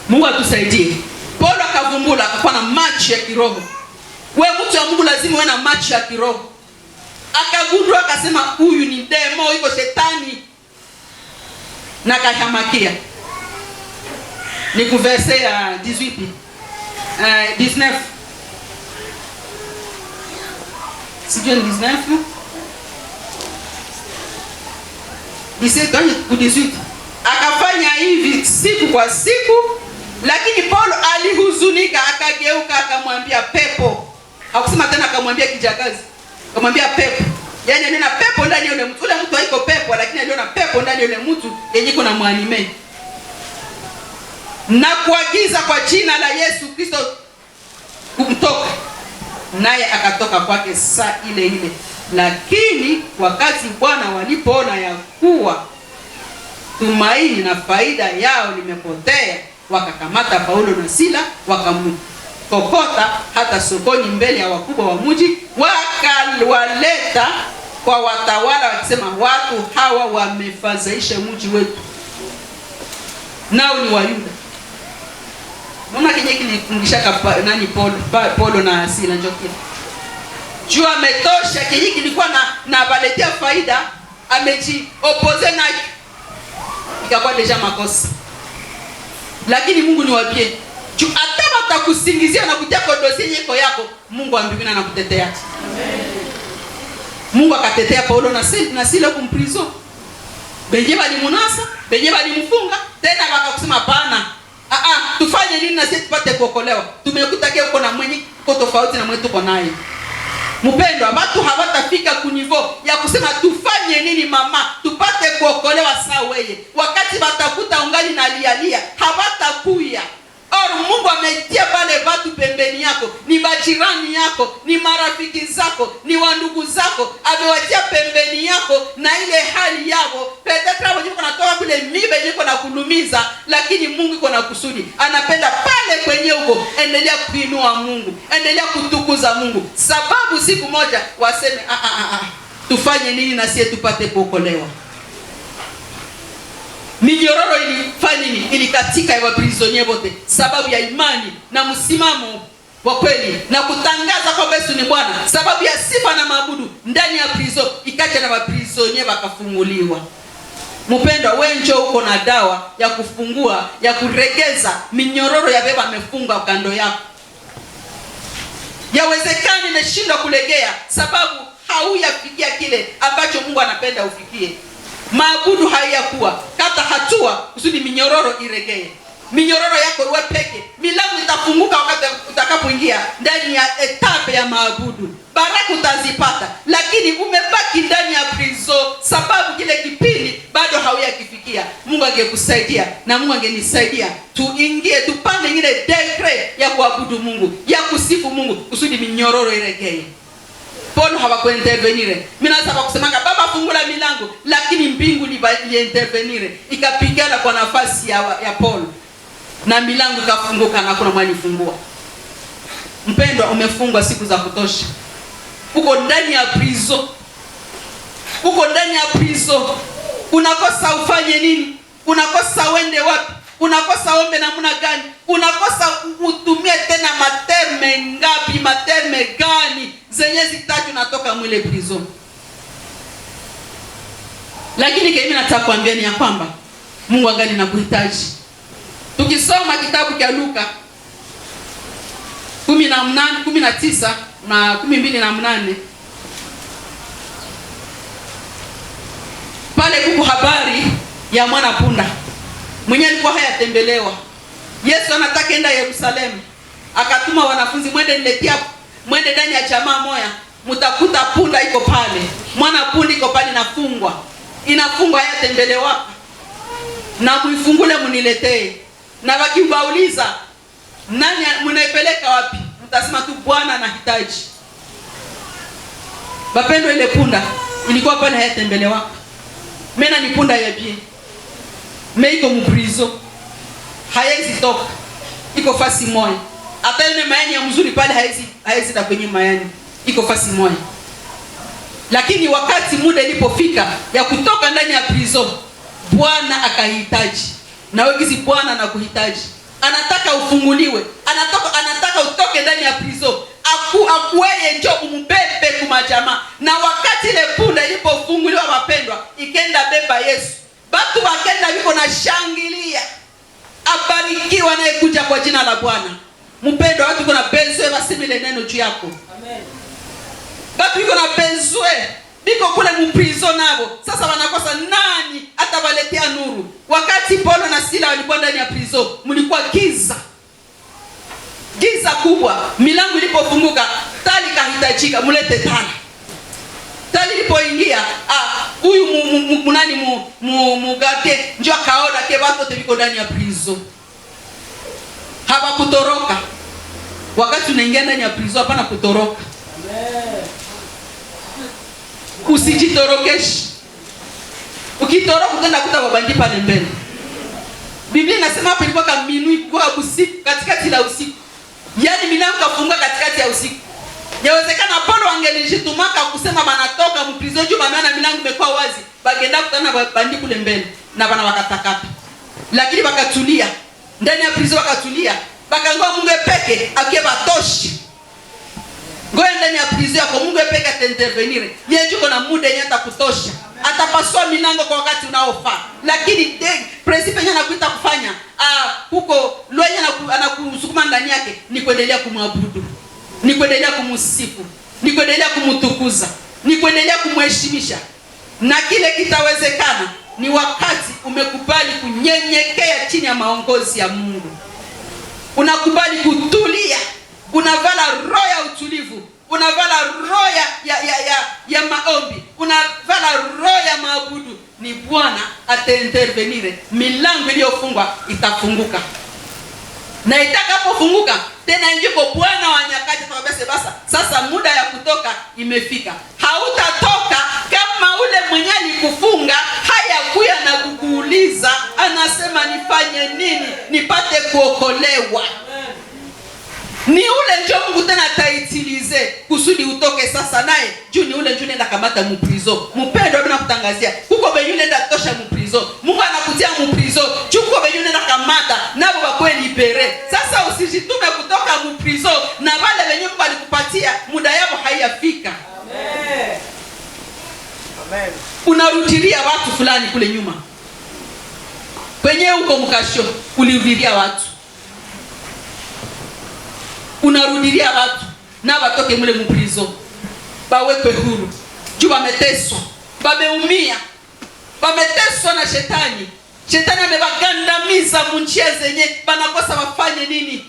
Mungu atusaidie. Paulo akavumbula akakuwa na macho ya kiroho. Wewe mtu wa Mungu lazima uwe na macho ya kiroho. Akagundua akasema huyu ni demo, yuko shetani. Na akahamakia. Ni kuverse ya 19. Sijui 19. 17 ou 18. Akafanya hivi siku kwa siku, lakini Paulo alihuzunika, akageuka akamwambia pepo. Hakusema tena akamwambia kijakazi. Akamwambia pepo. Yaani aliona pepo ndani ya yule mtu. Yule mtu haiko pepo, lakini aliona pepo ndani ya yule mtu yenye iko na mwanime. Na kuagiza kwa jina la Yesu Kristo kumtoka. Naye akatoka kwake saa ile ile. Lakini wakati Bwana walipoona ya kuwa tumaini na faida yao limepotea, wakakamata Paulo na Sila, wakamkokota hata sokoni mbele ya wakubwa wa mji, wakawaleta kwa watawala wakisema, watu hawa wamefadhaisha mji wetu. Nao ni Wayuda. Mbona kenye kilifundisha nani Paulo na Sila njokia? Jua ametosha kenye kilikuwa na waletea faida, amejiopose nayo. Ikakuwa deja makosa. Lakini Mungu ni wapie. Hata watakusingizia na kutia kwa dossier yako Mungu wa mbinguni anakutetea. Mungu akatetea Paulo na Sila kumprison. Benye balimunasa, benye balimfunga, tena wakakusema hapana. Tufanye nini na sisi tupate kuokolewa? Tumekuta uko na mwenye uko tofauti na mwenye tuko naye. Mpendwa, watu hawatafika kunivo ya kusema tufanye nini mama tupate kuokolewa saa weye. Wakati watakuta ungali na lialia, hawatakuya. Mungu ametia pale watu pembeni yako, ni majirani yako, ni marafiki zako, ni wandugu zako, amewatia pembeni yako na ile hali yako. Petetra wajiko natoka kule mibe jiko na kulumiza, lakini Mungu iko na kusudi. Anapenda pale kwenye uko, endelea kuinua Mungu, endelea kutukuza Mungu. Sababu siku moja waseme tufanye nini na sie tupate kuokolewa. Minyororo ilifanya nini? Ilikatika ya waprisonie wote sababu ya imani na msimamo wa kweli na kutangaza kwamba Yesu ni Bwana. Sababu ya sifa na maabudu ndani ya prison ikaja na waprisonie wakafunguliwa. Mpendwa, wewe njoo uko na dawa ya kufungua, ya kuregeza minyororo ya beba amefungwa kando yako. Yawezekani imeshindwa kulegea sababu hauyafikia kile ambacho Mungu anapenda ufikie. Maabudu hayakuwa kata hatua kusudi minyororo iregee. Minyororo yako wewe peke, milango itafunguka wakati utakapoingia ndani ya etape ya maabudu. Baraka utazipata, lakini umebaki ndani ya prison sababu kile kipindi bado hauyakifikia. Mungu angekusaidia na Mungu angenisaidia tuingie tupande ile degree ya kuabudu Mungu, ya kusifu Mungu kusudi minyororo iregee. Paulo hawakuintervenire. Mimi naweza kusema baba fungula milango, lakini mbingu iliintervenire ikapigana kwa nafasi ya Paulo na milango ikafunguka na kuna mwali fungua. Mpendwa, umefungwa siku za kutosha. Uko ndani ya prison. Uko ndani ya prison. Unakosa ufanye nini? Unakosa uende wapi? Unakosa ombe namna gani? Unakosa utumie tena materme ngapi, materme gani zenye zitatu natoka mwile prison. Lakini mimi nataka kuambia ni ya kwamba Mungu angali anakuhitaji. Tukisoma kitabu cha Luka 19 na 28 pale kuko habari ya mwana punda mwenye alikuwa hayatembelewa. Yesu anataka enda Yerusalemu, akatuma wanafunzi mwende ndani ya jamaa moja, mtakuta punda iko pale. Mwana punda iko pale inafungwa hayatembelewa, na muifungule muniletee. Na wakibauliza nani mnaipeleka wapi, mtasema tu Bwana anahitaji. Bapendo, ile punda ilikuwa pale hayatembelewa. Mena ni punda ya bie. Meiko mprizo. Haezi toka. Iko fasi moja. Hata yule mayani ya mzuri pale haezi da kwenye mayani. Iko fasi moja. Lakini wakati muda ilipofika ya kutoka ndani ya prison, Bwana akahitaji. Na wewe kizi Bwana anakuhitaji. Anataka ufunguliwe. Anataka utoke ndani ya prison. Akuweye njoo umbebe kumajama. Na wakati ile punda ilipofunguliwa, wapendwa, ikenda beba Yesu. Batu wakenda wiko na shangilia. Abarikiwa anayekuja kwa jina la Bwana. Mpendwa, watu kuna benzwe wasimile neno juu yako. Amen. Batu wiko na benzwe biko kule mprizo nabo. Sasa wanakosa nani atawaletea nuru. Wakati Paulo na Sila walikuwa ndani ya prison, mlikuwa giza. Giza kubwa. Milango ilipofunguka, tali kahitajika, mulete tali. Tali ilipoingia, huyu mugate njoo akaona ke watu wote wiko ndani ya prison. Hawakutoroka. Wakati unaingia ndani ya prison hapana kutoroka. Amen. Usijitorokeshi. Ukitoroka utaenda kuta wabandi pale mbele. Biblia inasema hapo ilikuwa kama minui kwa usiku, katikati la usiku. Yaani milango kafunga katikati ya usiku. Yawezekana Paulo angelijitumaka kusema banatoka mprison juu maana milango imekuwa wazi. Bagenda kutana bandi kule mbele na bana wakatakata. Lakini wakatulia. Ndani ya prison wakatulia. Bakangoa Mungu peke akibatoshi. Ngoja ndani ya prison yako Mungu peke ataintervenir. Yeye yuko na muda yenye atakutosha. Atapasua milango kwa wakati unaofaa. Lakini principe yenye anakuita kufanya huko lwenye anakusukuma ndani yake ni kuendelea kumwabudu, ni kuendelea kumsifu, ni kuendelea kumtukuza, ni kuendelea kumheshimisha. Na kile kitawezekana ni wakati umekubali kunyenyekea chini ya maongozi ya Mungu. Unakubali kutulia, unavala roho ya utulivu, unavala roho ataintervenir, milango iliyofungwa itafunguka. Na itakapofunguka tena ndipo Bwana wa nyakati atakapesema basa, sasa muda ya kutoka imefika. Hautatoka kama ule mwenye alikufunga hayakuya na kukuuliza, anasema nifanye nini nipate kuokolewa. Ni ule ndio Mungu tena ataitilize kusudi utoke sasa naye. Juu ni ule ndio nenda kamata muprizo. Mpendo bila kutangazia. Kuko benyu nenda tosha muprizo. Mungu anakutia muprizo. Juu kuko benyu nenda kamata nabo bakwe libere. Sasa usijitume kutoka muprizo na wale wenye Mungu alikupatia muda yao haiyafika. Amen. Amen. Unarudilia watu fulani kule nyuma. Kwenye uko mkasho ulirudilia watu. Unarudilia watu na batoke mule muprizo, bawekwe huru. Juu wameteswa, wameumia, wameteswa na shetani. Shetani amebagandamiza munjia zenye banakosa wafanye nini.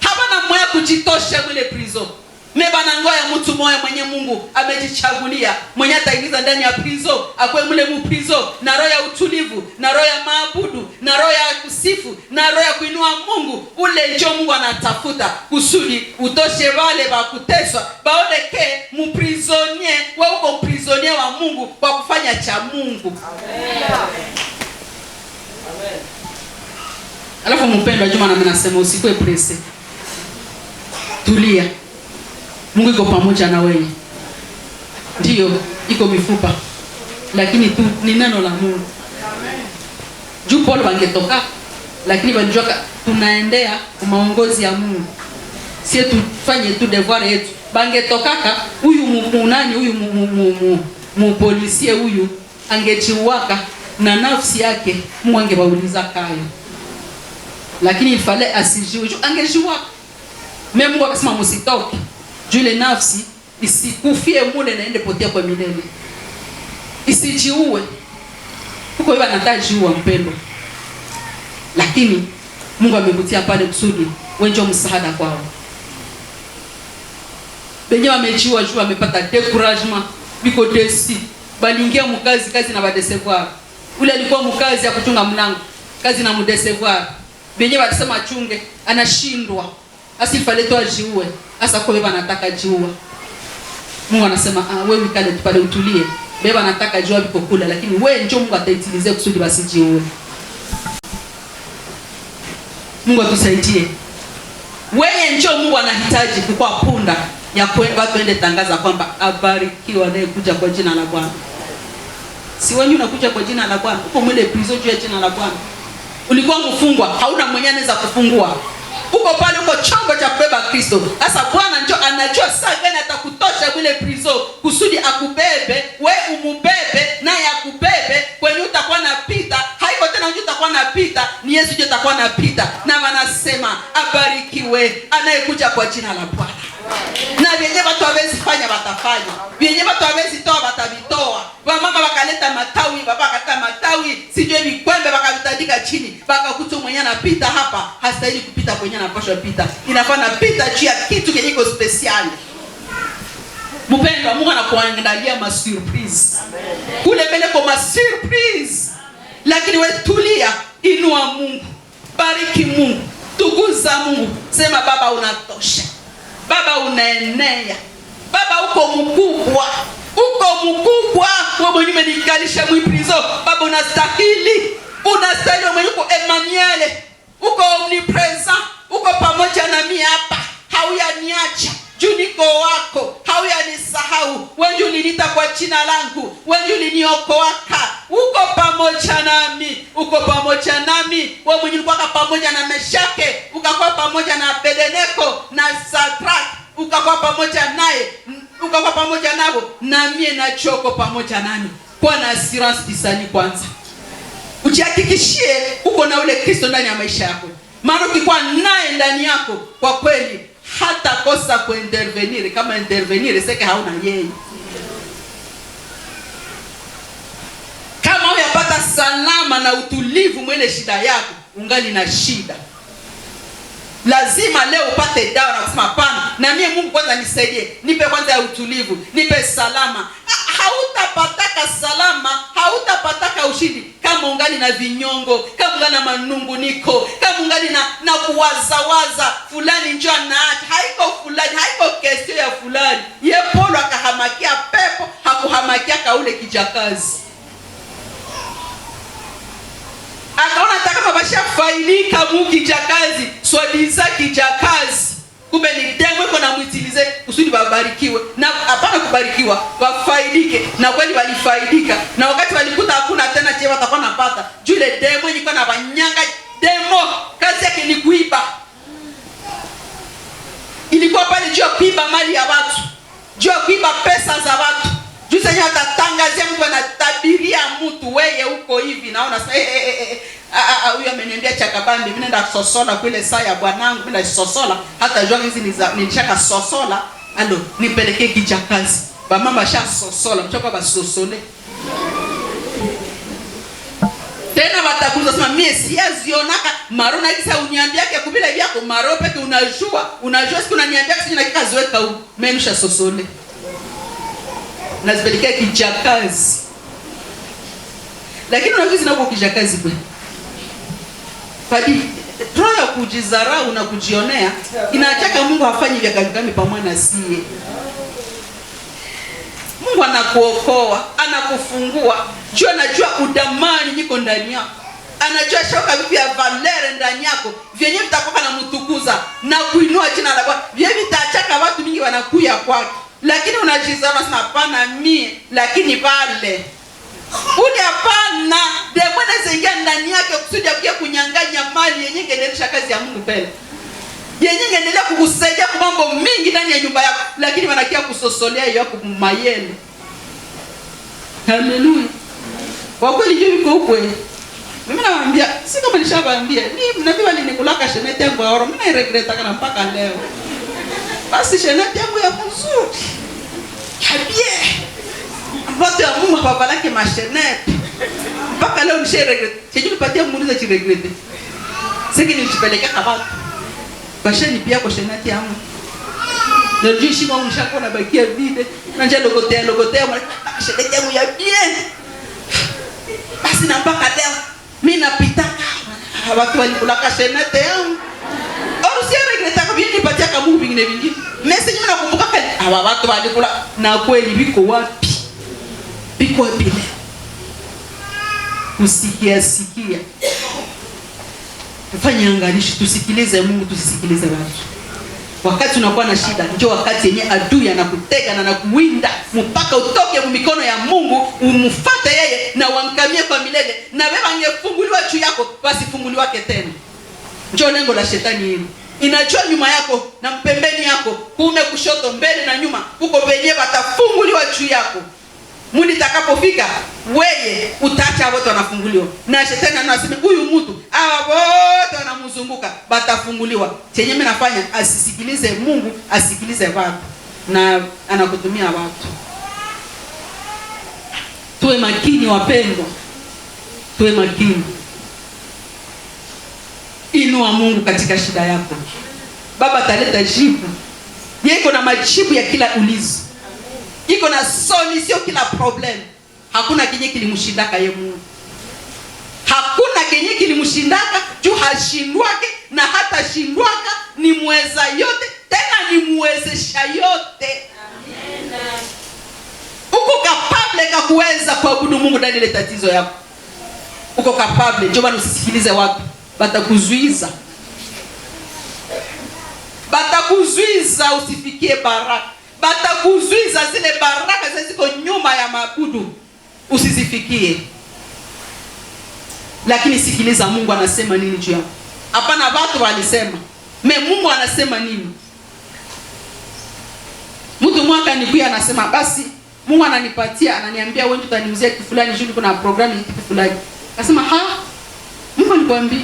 Habana moya kujitosha mule prizo. Mebana ngoya mtu moya mwenye Mungu amejichagulia, mwenye ataingiza ndani ya prizo, akwe mule muprizo na roho ya utulivu, na roho ya maabudu, na roho ya kusifu, na roho ya kuinua Mungu. Ule ndio Mungu anatafuta kusudi utoshe wale bakuteswa, baoneke muprizonie, wewe uko mprizonie wa Mungu kwa kufanya cha Mungu. Amen. Amen. Alafu mpendwa, Juma na mimi nasema usikwe presse. Tulia. Mungu iko pamoja na wewe. Ndio, iko mifupa. Lakini tu ni neno la Mungu. Amen. Juu Paul wangetoka, lakini walijua tunaendea kwa maongozi ya Mungu. Sie tufanye tu devoir yetu. Bangetokaka huyu munani huyu polisie huyu angechiwaka na nafsi yake, Mungu angebauliza kayo. Lakini ifale asijiwe, angejiwaka. Mungu akasema msitoke. Jule nafsi isikufie mule na ende potea kwa milele. Isijiue. Huko hiyo anatajiua mpendo. Lakini Mungu amekutia pale kusudi wenjo msaada kwao. Benye wamejiua juu wamepata découragement, biko desi, balingia kazi na badesevoir. Ule alikuwa mkazi ya kuchunga mlango, kazi na mudesevoir. Benye walisema achunge, anashindwa. Asifale tu ajiue. Asa kwa beba anataka jiua. Mungu anasema wewe kale pale utulie. Beba anataka jiua biko kula, lakini wewe njoo Mungu ataitilize kusudi basi jiue. Mungu atusaidie. Wewe njoo Mungu anahitaji kukua punda ya watu ende tangaza kwamba abarikiwa anayekuja kwa jina la Bwana. Si wewe unakuja kwa jina la Bwana. Uko mwele prison juu ya jina la Bwana. Ulikuwa mfungwa, hauna mwenye anaweza kufungua. Uko pale uko chombo cha kubeba Kristo. Sasa Bwana njoo anajua saa gani atakutosha ile prison kusudi akubebe, wewe umubebe naye akubebe kwenye utakuwa napita. Haiko tena unje utakuwa napita, ni Yesu ndiye utakuwa napita. Na wanasema abarikiwe anayekuja kwa jina la Bwana. Na vyenye watu hawezi fanya watafanya. Vyenye watu hawezi toa watavitoa. Wamama wakaleta matawi, baba akaleta matawi, sijue vikwembe wakavitandika chini. Bakakuta mwenye anapita hapa, hastahili kupita kwenye anapaswa pita. Inafaa napita juu ya kitu kiko special. Mpendwa, Mungu anakuandalia ma surprise. Kule mbele kwa ma surprise. Lakini wewe tulia, inua Mungu. Bariki Mungu. Tukuza Mungu. Sema Baba unatosha. Baba unaenea. Baba uko mkubwa. Uko mkubwa. Wewe mwenye umenikalisha mwiprizo. Baba unastahili. Unastahili mwenye uko Emmanuel. Uko omnipresent. Uko pamoja na mimi hapa. Hauyaniacha. Juu niko wako. Hauyanisahau. Wewe uliniita kwa jina langu. Wewe uliniokoaka. Uko pamoja nami. Uko pamoja nami. Wewe mwenye ulikuwa pamoja na Meshake, ukakuwa pamoja na Abednego na Shadrach, ukakuwa pamoja naye, ukakuwa pamoja nao, na mimi na choko pamoja nami. Kwa na assurance kisani kwanza. Ujihakikishie uko na ule Kristo ndani ya maisha yako. Maana ukikuwa naye ndani yako, kwa kweli hata kosa kuintervenir. Kama intervenir seke hauna yeye. Kama uyapata salama na utulivu mwele shida yako, ungali na shida. Lazima leo upate dawa na kusema hapana, na mimi Mungu kwanza nisaidie, nipe kwanza ya utulivu, nipe salama. Hautapataka salama, hautapataka ushindi kama kama ungali na vinyongo, kama ungali na manunguniko, kama ungali na kuwazawaza fulani njoo na haiko fulani, haiko kesio ya fulani. Ye Paulo akahamakia pepo, hakuhamakia kaule kijakazi. Akaona hata kama bashafaidika mu kijakazi, swadiza kijakazi, kumbe ni demo iko na muitilize kusudi babarikiwe. Na hapana kubarikiwa, wafaidike. Na kweli walifaidika. Na wakati walikuta hakuna tena cheo watakuwa napata, jule demo ilikuwa na banyanga. Demo kazi yake ni kuiba. Ilikuwa pale juu ya kuiba mali ya watu, juu ya kuiba pesa za watu. Juu sasa atatangazia mtu, anatabiria mtu, wewe uko hivi, naona sasa huyu ameniambia chakabambi, mimi naenda sosola kule saa ya bwanangu, mimi sosola hata jua hizi nilishaka sosola, alo nipelekee kijakazi. Ba mama sha sosola, mchoka ba sosole. Tena watakuza sema mimi siazionaka marona kisa uniambia yake kubila vyako marope tu unajua siku unaniambia kisi na kikaziweka huko menusha sosole. Nazipelekea kijakazi. Lakini unavizi na huko kijakazi kwe. Fadi roho ya kujizarau na kujionea inataka Mungu afanye vya kagami pamoja na sie. Mungu anakuokoa, anakufungua. Jua anajua udamani niko ndani yako. Anajua shoka vipi ya valere ndani yako. Vyenye vitakoka na mtukuza na kuinua jina la Bwana. Vyenye vitachaka watu mingi wanakuya kwake. Lakini unajizarau sana, hapana mie, lakini pale ule hapana demona zengia ndani yake kusudi ya kunyang'anya mali yenye ingeendesha kazi ya Mungu mbele. Yenye ingeendelea kukusaidia kwa mambo mingi ndani ya nyumba yako, lakini wanakia kusosolea yako mayele. Haleluya. Kwa kweli hiyo iko huko. Mimi nawaambia, si kama nishawaambia, ni nabii walinikulaka shenete yangu ya oro, mimi nairegreta kana mpaka leo. Basi shenete yangu ya mzuri. Habie. Watu ya Mungu hapa lake mashenete. Mpaka leo nisharegreta. Sijui nipatie muulize chiregrete. Siki nilipeleka kabati. Basheni pia kwa shenete yangu. Ndio shimo mshakona bakia vide. Nanje logotea shenete yangu ya bien. Basi na mpaka leo mimi napita watu walikulaka shenete yangu. Au si regreta kwa vile nipatia kama Mungu vingine vingine. Message mimi nakumbuka hawa watu walikula na kweli biko wapi? Biko wapi leo? Sikia. Tufanye angalisho, tusikilize Mungu, tusisikilize watu. Wakati unakuwa na shida, ndio wakati yenye adui anakutega na anakuwinda mpaka utoke mikono ya Mungu, umfuate yeye na uangamie kwa milele. Na wewe angefunguliwa juu yako, basi funguliwake tena. Ndio lengo la shetani hili. Inajua nyuma yako na mpembeni yako, kuume kushoto, mbele na nyuma, huko wenyewe watafunguliwa juu yako. Muda itakapofika, wewe utaacha wote wanafunguliwa. Na shetani anasema huyu mtu, hawa wote wanamzunguka, batafunguliwa. Chenye mimi nafanya, asisikilize Mungu, asikilize watu. Na anakutumia watu. Tuwe makini wapendwa. Tuwe makini. Inua Mungu katika shida yako. Baba ataleta jibu. Yeye iko na majibu ya kila ulizo. Iko na solution kila problem. Hakuna kenye kilimshindaka yeye Mungu. Hakuna kenye kilimshindaka, juu hashindwake na hata shindwaka, ni mweza yote, tena ni muwezesha yote. Amen. Uko capable ka kuweza kuabudu Mungu ndani ile tatizo yako. Uko capable, njoo bana usisikilize watu. Batakuzuiza usifikie baraka. Batakuzuiza zile baraka ziko nyuma ya mabudu, usizifikie. Lakini sikiliza Mungu anasema nini juu yako. Hapana watu walisema, Mungu anasema nini? Mtu mwaka nikuya anasema basi Mungu ananipatia, ananiambia wewe utaniuzia kitu fulani, juu kuna programu kitu fulani. Akasema Mungu alikwambia,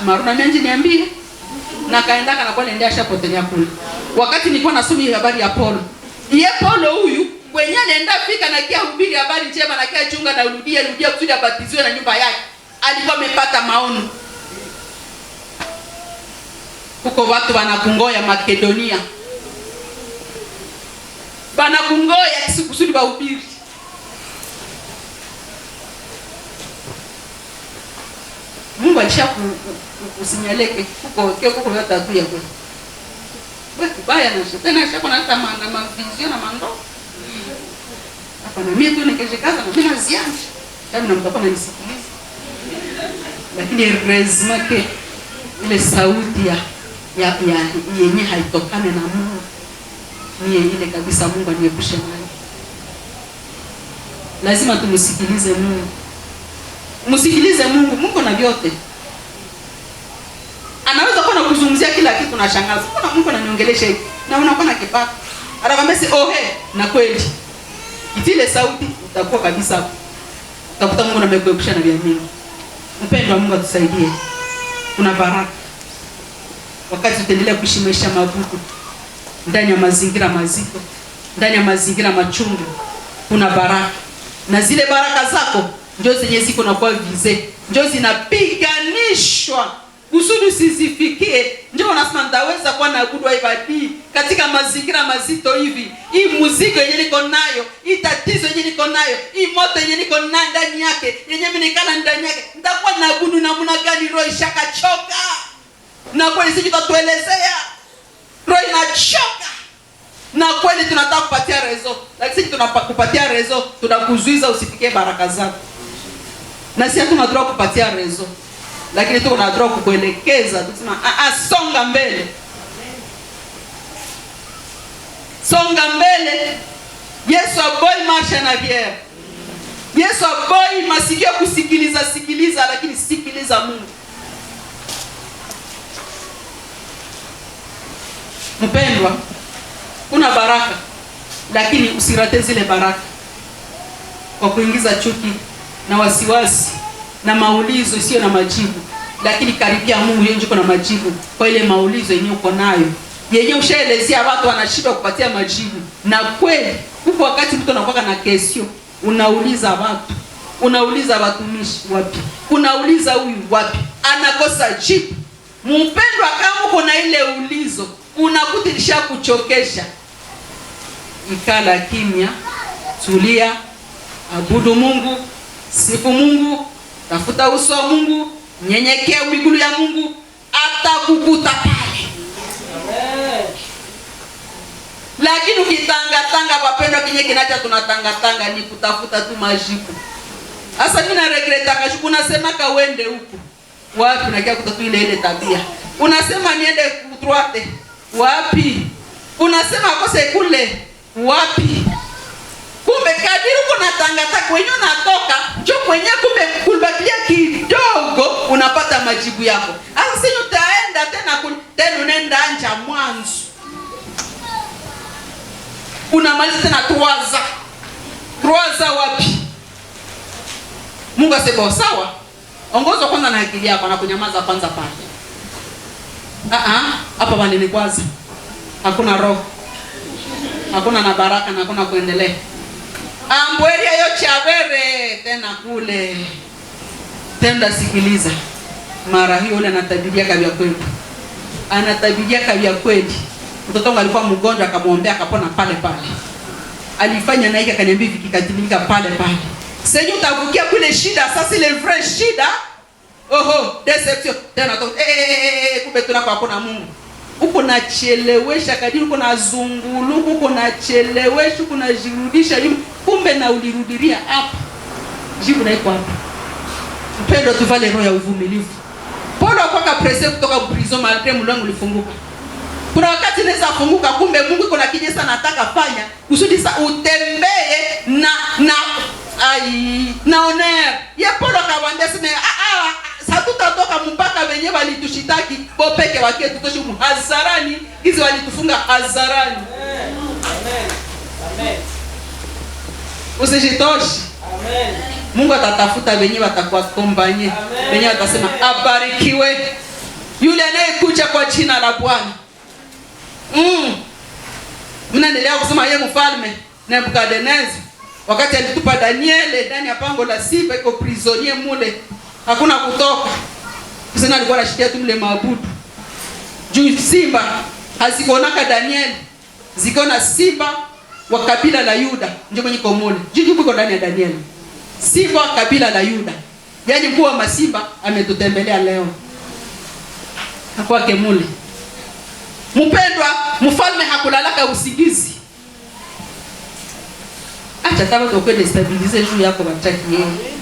Maruna mimi niambie. Na kaenda kana kwa nendea shapotelea kule. Wakati nilikuwa nasoma habari ya Paulo. Paulo huyu kwenye anaenda fika na kia hubiri habari njema na kia chunga na rudia kusudi abatizwe na nyumba yake. Alikuwa amepata maono. Huko watu wanakungoya Makedonia. Banakungoya kusudi bahubiri. Mungu alisha kusinyaleke kuko yote tu ya kweli. Wewe kibaya na shetani ashakona hata na mavizio na mando. Hapa na mimi tu nikishikaza na mimi nazianza. Kama mtakuwa mnanisikiliza. Lakini rezmake ile sauti ya yenye haitokane na Mungu. Ni ile kabisa Mungu aniepushe nayo. Lazima tumsikilize Mungu. Msikilize Mungu, Mungu na vyote. Anaweza kuwa kuzungumzia kila kitu na shangaza. Mbona Mungu ananiongelesha hivi? Na unakuwa na kipato. Anakwambia si na kweli. Itile sauti utakuwa kabisa. Utakuta Mungu amekuepusha na vya mingi. Mpendwa, Mungu atusaidie. Kuna baraka. Wakati tutaendelea kuishi maisha magumu ndani ya mazingira mazito, ndani ya mazingira machungu, kuna baraka. Na zile baraka zako ndio zenye ziko na kwa vize, ndio zinapiganishwa kusudi usizifikie. Ndio unasema ndaweza kuwa naabudu ibadi katika mazingira mazito hivi. Hii muziki yenye niko nayo, hii tatizo yenye niko nayo, hii moto yenye niko nayo ndani yake, yenye mimi nikala ndani yake, nitakuwa naabudu namna gani? Roho ishakachoka. Na kweli sisi tutatuelezea. Roho inachoka. Na kweli tunataka kupatia rezo. Lakini sisi tunakupatia rezo, tunakuzuiza usifikie baraka zako. Na sisi hatuna droga kupatia rezo. Lakini tuko na droga kukuelekeza, tunasema songa mbele. Songa mbele. Yesu aboi marsha na biere. Yesu aboi masikio kusikiliza, lakini sikiliza Mungu. Mpendwa, kuna baraka, lakini usirate zile baraka kwa kuingiza chuki na wasiwasi na maulizo sio na majibu. Lakini karibia Mungu, yeye yuko na majibu kwa ile maulizo yenyewe uko nayo. Yenyewe ushaelezea watu wanashindwa kupatia majibu. Na kweli huko wakati mtu anakuwa na kesio, unauliza watu, unauliza watumishi wapi, unauliza huyu wapi, anakosa jibu. Mpendwa, kama uko na ile ulizo unakutisha kuchokesha, ikala kimya, tulia, abudu Mungu, sifu Mungu, tafuta uso wa Mungu, nyenyekea miguu ya Mungu, atakukuta pale. Lakini ukitanga wapendwa, kinye kinacha tunatanga ni kutafuta tu majibu. Sasa mimi na regreta kashuku, unasema ka uende huku wapi, unakia kutatu ile tabia. Unasema niende kutroate wapi? Unasema akose kule wapi? Kumbe kadiri uko natangata kwenye unatoka, njoo kwenye kumbe kulibakia kidogo unapata majibu yako. Sasa sisi utaenda tena unaenda anja mwanzo. Unamaliza tena tuwaza wapi? Mungu asema sawa. Ongoza kwanza na akili yako na kunyamaza kwanza pale. Hapa bali ni kwanza. Hakuna roho. Hakuna na baraka na hakuna kuendelea. Ambweria yo chavere tena kule. Tenda sikiliza. Mara hiyo yule anatabiria kabia kweli. Anatabiria kabia kweli. Mtoto wangu alikuwa mgonjwa, akamwombea akapona pale pale. Alifanya na hiki akaniambia vikikatilika pale pale. Sasa utavukia kule shida, sasa ile vrai shida. Deception. Tena to kumbe tunako hakuna Mungu. Uko nachelewesha kadiri uko nazunguluka, uko nachelewesha, uko najirudisha nyuma. Kumbe na ulirudiria hapa. Jibu na iko hapa. Mpendo, tuvale roho ya uvumilivu. Paulo kwa presse kutoka prison malgré mlango ulifunguka. Kuna wakati inaweza funguka, kumbe Mungu iko na kinyesa nataka fanya kusudi sa utembee na honor. Ya Paulo kawaambia sema hatutatoka mpaka wenye walitushitaki popeke wake tutoshi muhazarani, hizi walitufunga hazarani. Amen. Amen. Usijitoshi. Amen. Mungu atatafuta wenye watakuwa kombanye. Wenye watasema abarikiwe yule anayekuja kwa jina la Bwana. Mnaendelea kusema yeye mfalme Nebukadnezar wakati alitupa Danieli ndani ya pango la simba, iko prisonier mule, hakuna kutoka. Sasa alikuwa anashikia tu mle maabudu. Juu simba hazikuonaka Danieli, zikaona simba wa kabila la Yuda ndio mwenye komole. Juu yuko ndani ya Danieli. Simba wa kabila la Yuda. Yaani mkuu wa masimba ametutembelea leo. Hakuwa kemuli. Mpendwa, mfalme hakulalaka usingizi. Acha kama tukwende stabilize juu yako bataki yeye.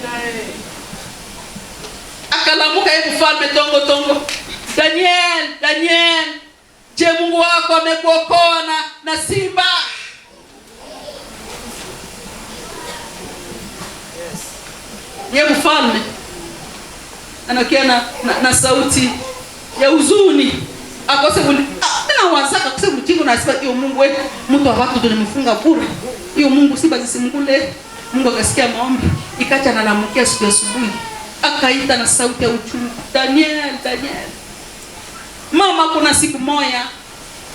Akalamuka yeye mfalme tongo. Daniel, je, Mungu wako amekuokoa na simba? Ye mfalme anakia na sauti ya huzuni. Akose na wazaka kuse mtingo na sifa hiyo Mungu wetu mtu wa watu tulimfunga bure. Hiyo Mungu simba zisimkule. Mungu akasikia maombi, ikacha analamukia siku ya asubuhi. Akaita na sauti ya uchungu, Daniel. Mama, kuna siku moja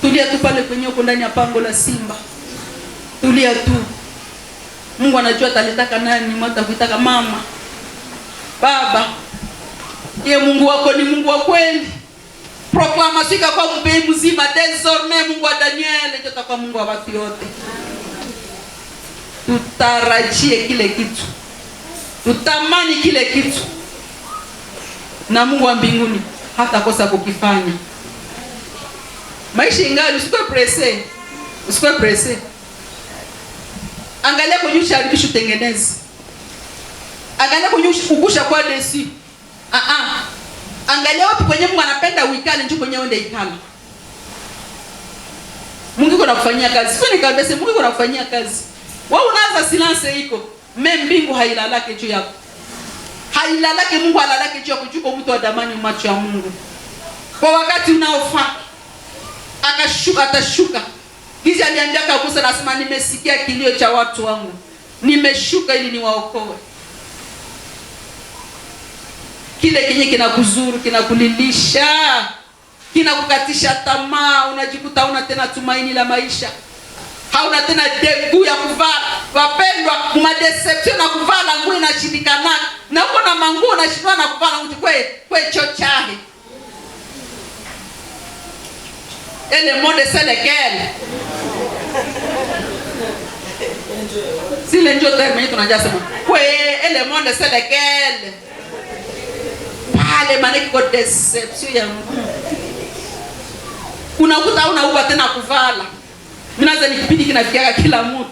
tulia tu pale kwenye uko ndani ya pango la simba. Tulia tu. Mungu anajua talitaka nani, mwata kuitaka mama. Baba, ye Mungu wako ni Mungu wa kweli. Proclamation kwa mpei mzima désormais Mungu wa Daniel ndio atakuwa Mungu wa watu yote. Tutarajie kile kitu. Tutamani kile kitu. Na Mungu wa mbinguni hata kosa kukifanya. Maisha ingali usikuwe presse. Angalia kunyusha haribisho tengenezi. Angalia kunyusha kugusha kwa desi. Angalia wapi kwenye Mungu anapenda uikale njoo kwenye uende ikala. Mungu yuko anakufanyia kazi. Sio nikabese Mungu yuko anakufanyia kazi. Wewe unaanza silence iko. Mbingu hailalake juu yako. Hailalake Mungu alalake juu yako chuko mtu wa damani macho ya Mungu. Kwa wakati unaofaa atashuka. Gizi aliambia Musa nasema nimesikia kilio cha watu wangu. Nimeshuka ili niwaokoe. Kile kenye kinakuzuru, kinakulilisha, kinakukatisha tamaa, unajikuta una tena tumaini la maisha. Hauna tena degu ya kuvala. Wapendwa, kuma deception na kuvala nguo inashindikana. Na uko na manguo unashindwa na kuvala mtu kwe chochahe. Le monde c'est lequel? Si le njo terme tunajua sema. Le monde c'est lequel? Pale maana kiko deception ya Mungu. Unakuta unauba tena kuvala. Mimi naanza nikipindi kinafikia kila mtu.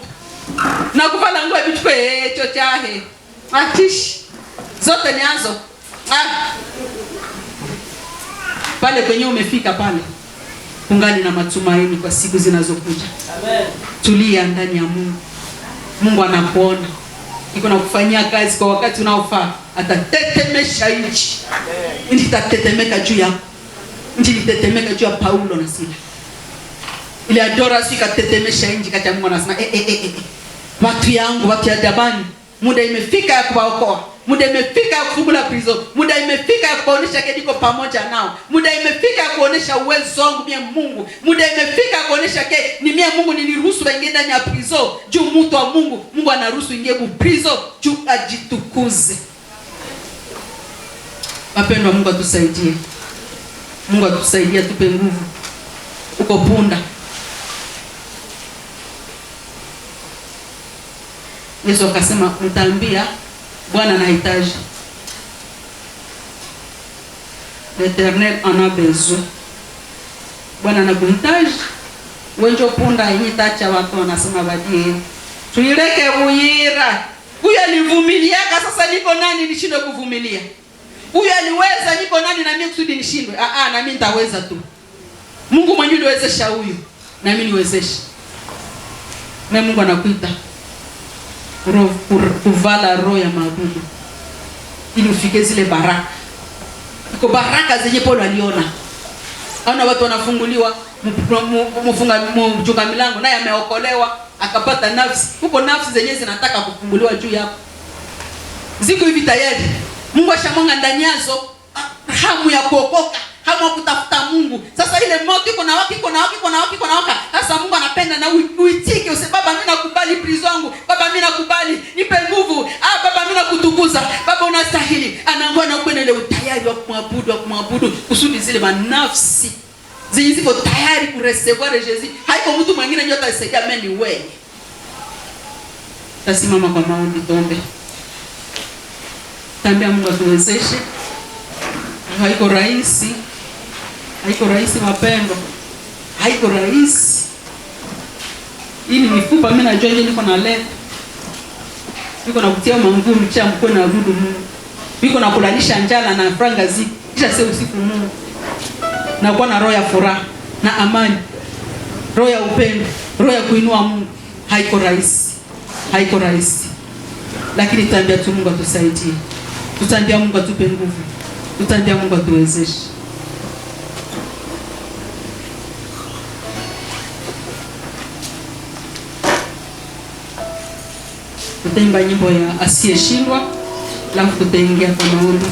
Na kuvala nguo vitu kwa chochahe. Atish. Zote ni anzo. Pale kwenye umefika pale. Ungali na matumaini kwa siku zinazokuja. Amen. Tulia ndani ya Mungu. Mungu anakuona. Iko na kufanyia kazi kwa wakati unaofaa. Atatetemesha nchi. Amen. Itatetemeka juu yako. Nchi itatetemeka juu ya Paulo na Sila. Ile adora sika tetemesha nchi kati ya Mungu anasema watu yangu, watu ya dabani, muda imefika ya kuwaokoa. Muda imefika ya kufungula prison. Muda imefika ya kuonesha kediko pamoja nao. Muda imefika ya kuonesha uwezo wangu mie Mungu. Muda imefika ya kuonesha ni mie Mungu niliruhusu waingie ndani ya prison. Juu mtu wa Mungu anaruhusu ingie ku prison juu ajitukuze. Wapendwa, Mungu atusaidie. Mungu atusaidie, tupe nguvu. Uko punda. Yesu akasema mtaambia Bwana anahitaji. L'Éternel en a besoin. Bwana anakuhitaji. Wenjo punda yenye tacha watu wanasema badie. Tuileke uira. Huyu alivumiliaka, sasa niko nani nishindwe kuvumilia? Huyu aliweza, niko nani na mimi kusudi nishindwe? Na mimi nitaweza tu. Mungu mwenyewe niwezesha huyu, na mimi niwezeshe. Na Mungu anakuita kuvala roho ya maabudu ili ufike zile baraka. Iko baraka zenye Paulo aliona. Ana watu wanafunguliwa, mchunga milango naye ameokolewa, akapata nafsi. Huko nafsi zenye zinataka kufunguliwa juu yako. Ziko hivi tayari. Mungu ashamwanga ndani yazo hamu ya kuokoka, hamu ya kutafuta Mungu. Sasa ile moto iko na waki. Sasa Mungu anapenda na uitike, useme Baba mimi nakubali prison yangu. Baba mimi nakubali, nipe nguvu. Baba mimi nakutukuza. Baba unastahili. Anaangoa na kwenda ile utayari wa kumwabudu kusudi zile manafsi ziko tayari ku recevoir Jésus. Haiko mtu mwingine ndio atasaidia, mimi ni wewe. Tasimama kwa maombi tuombe. Tambia Mungu atuwezeshe. Haiko rahisi. Haiko rahisi mapendo. Haiko rahisi. Hii ni mifupa mimi najua nje niko na leo. Niko na kutia manguru cha mkono na abudu Mungu. Niko na kulalisha njala na franga ziki. Kisha sasa usiku Mungu. Na kuwa na roho ya furaha na amani. Roho ya upendo, roho ya kuinua Mungu. Haiko rahisi. Haiko rahisi. Lakini tutaambia tu Mungu atusaidie. Tutaambia Mungu atupe nguvu. Tutaambia Mungu atuwezeshe. Tutaimba nyimbo ya asiyeshindwa, alafu tutaingia kwa maombi.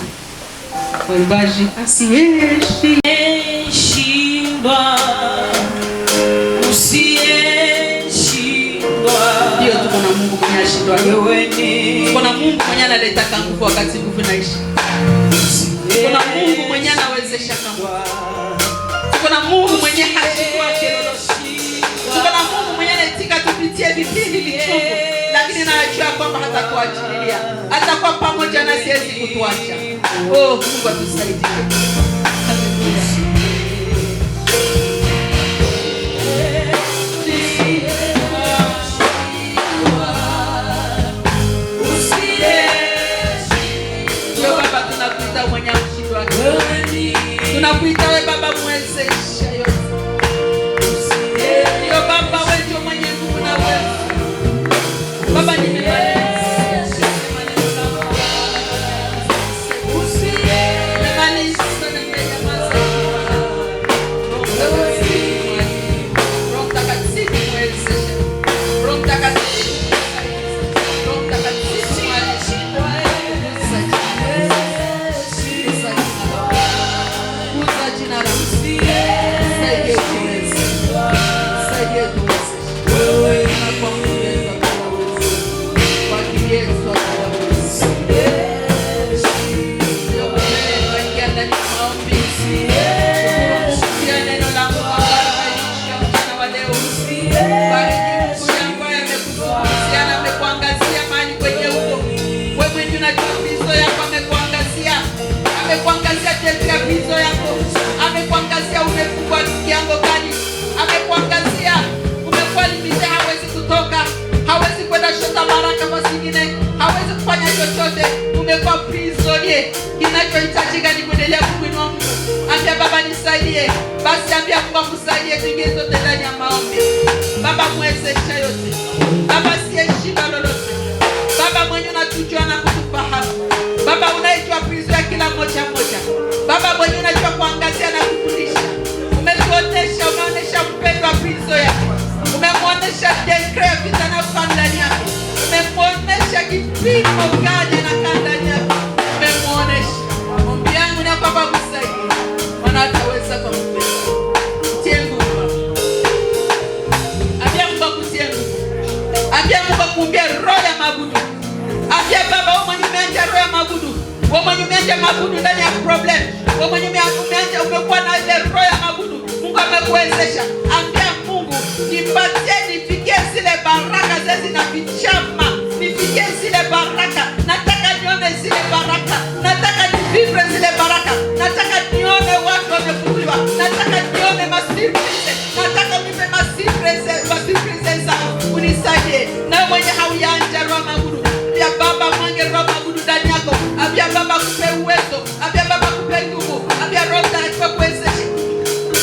Waimbaji asiyeshindwa, usiyeshindwa. Ndio tuko na Mungu mwenye ashindwa. Wewe ni tuko na Mungu mwenye analeta nguvu wakati nguvu inaishi. Tuko na Mungu mwenye anawezesha nguvu. Tuko na Mungu mwenye hashindwa kelolosi. Tuko na Mungu mwenye anatika tupitie vipindi vichungu, lakini anajua kwamba hatakuachilia. Atakuwa pamoja na sisi kutuacha. Oh, Mungu atusaidie. Tunakuita wewe Baba mwezesha yote. Ndio Baba wewe ndio mwenye nguvu na wewe. Baba nimemaliza. Amekuangazia umefungwa kiango gani? Amekuangazia umekuwa limite, hawezi kutoka, hawezi kwenda shota baraka mwingine, hawezi kufanya chochote. Umekuwa prisonier. Kinachohitajika ni kuendelea kuinua Mungu. Ambia Baba nisaidie. Basi ambia Mungu akusaidie, tuingie zote ndani ya maombi. Baba mwezesha yote. Baba siyeshindwa lolote. Baba mwenye unatujua na kutufahamu. Baba unaijua prizo ya kila mmoja mmoja. Baba mwenye unajua kuangazia na kufundisha. Umeonyesha mpendo wa prizo yako. Umemuonesha dekre vita na ufanya ndani yako. Umemuonesha kipimo gani na kandani yako. Umemuonesha. Ombi yangu ni Baba msaidie. Maana ataweza kwa mpendo. Tie nguvu. Ambia Mungu akutie nguvu. Ambia Mungu akumbie roho ya mabudu. Ambia Baba wewe mwenye umeanja roho ya mabudu. Wewe mwenye umeanja mabudu ndani ya problem. Wewe mwenye umeanja umekuwa na ile roho ya mabudu. Mungu amekuwezesha. Ambia Mungu nipatie nifikie zile baraka zezi na vichama. Nifikie zile baraka. Nataka nione zile baraka. Nataka nivivre zile baraka. Nataka nione watu wamefunguliwa. Nataka nione masirprize. Nataka nipe masirprize zao. Unisaidie. Na mwenye hauyaanja roho mabudu. Ambia Baba mwange roho mabudu ndani yako. Ambia Baba kupe uwezo. Ambia Baba kupe nguvu. Ambia Roho Mtakatifu kuwezeshe.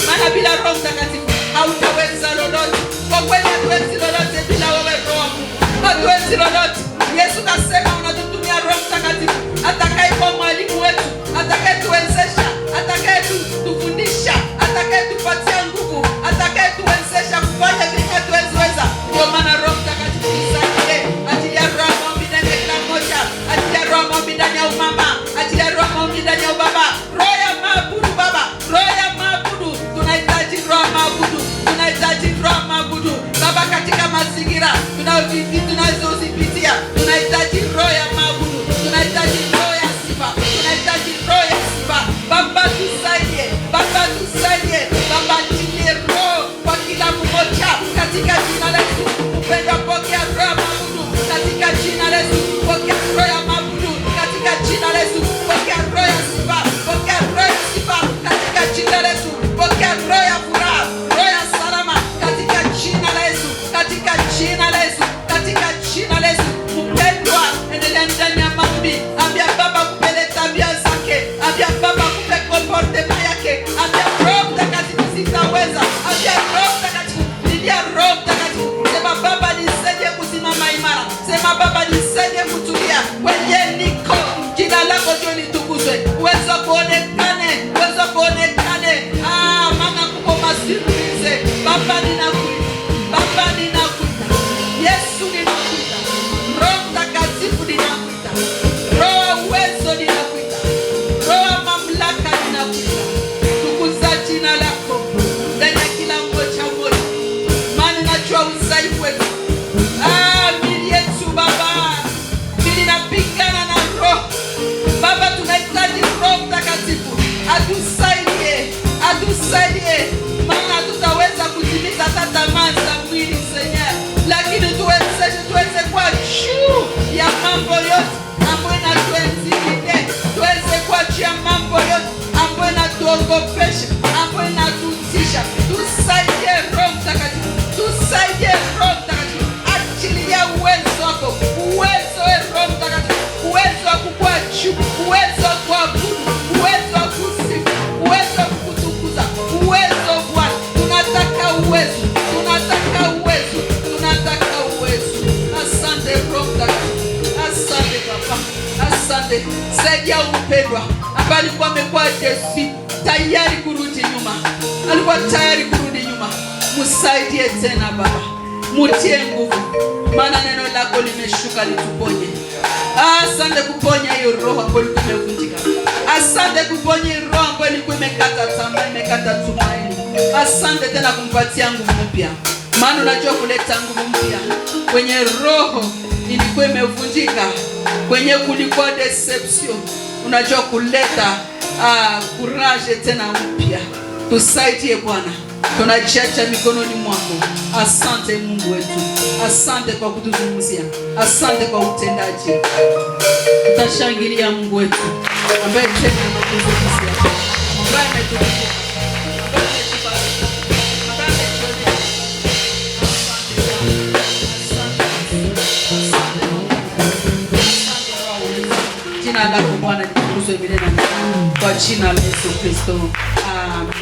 Maana bila Roho Mtakatifu hautaweza lolote. Kwa kweli hatuwezi lolote bila wewe Roho wa Mungu. Hatuwezi lolote. Yesu kasema unatutumia Roho Mtakatifu atakayekuwa mwalimu wetu, atakayetuwezesha, atakayetufundisha, atakayetupatia nguvu, atakayetuwezesha kufanya vile hatuweza. Ndio maana Roho Mtakatifu nisaidie. Achilia roho maombi ndani ya kila mmoja. Achilia roho maombi ndani ya umama. Achilia roho maombi ndani ya ubaba. Roho ya maabudu Baba. Roho ya maabudu. Tunahitaji roho maabudu. Tunahitaji roho maabudu. Baba katika mazingira tunazozipitia. Tunahitaji roho katika jina la Yesu, katika jina la Yesu. Mpendwa, endelea ndani ya maombi. Ambia Baba kupele tabia zake, ambia Baba kupe comportement yake, ambia Roho Mtakatifu sitaweza, ambia Roho Mtakatifu, nilia Roho Mtakatifu. Sema Baba nisaidie kusimama imara, sema Baba nisaidie kutulia kwenye niko, jina lako ndio litukuzwe, uwezo kuonekane, uwezo kuonekane. Maana kuko masirurize. Baba ninakuita, Baba ninakuita, Yesu ninakuita, Roho Mtakatifu ninakuita, Roho uwezo ninakuita, Roho mamlaka ninakuita. Tukuza jina lako ndani ya kila mmoja mmoja, maana najua udhaifu wetu. Mili yetu Baba, mili napigana na roho. Baba tunahitaji Roho Mtakatifu atusaidie, atusaidie, maana tutaweza kutimiza hata tamaa za mwili Seigneur, lakini tuweze kwa juu ya mambo yote ambayo inatuenzimide, tuweze kwa juu ya mambo yote ambayo inatuogopesha, ambayo inatutisha. Tusaidie Roho Mtakatifu, tusaidie Roho Mtakatifu, achilia uwezo wako, uwezo wa Roho Mtakatifu, uwezo wa kukua juu, uwezo wa kuabudu, uwezo wa kusifu, uwezo wa kukutukuza, uwezo Bwana. Tunataka uwezo, tunataka uwezo, tunataka uwezo. Asante Roho Mtakatifu, asante Baba, asante. Saidia mpendwa ambaye alikuwa amekuwa tayari kurudi nyuma, alikuwa tayari kurudi nyuma. Msaidie tena Baba, mutie nguvu, maana neno lako limeshuka lituponye. Asante kuponya hiyo roho ambayo ilikuwa imevunjika. Asante kuponya hiyo roho ambayo ilikuwa imekata tamaa, imekata tumaini. Asante tena kumpatia nguvu mpya, maana unajua kuleta nguvu mpya kwenye roho ilikuwa imevunjika, kwenye kulikuwa deception. Unajua kuleta courage tena mpya. Tusaidie Bwana, tunajiacha mikononi mwako. Asante Mungu wetu, asante kwa kutuzungumzia, asante kwa utendaji. Tutashangilia Mungu wetu ambaye tena anatuzungumzia, ambaye ametuzungumzia, ambaye ametubariki, ambaye ametuonesha. Asante. Jina lako Bwana litukuzwe milele na milele, kwa jina la Yesu Kristo. Amen.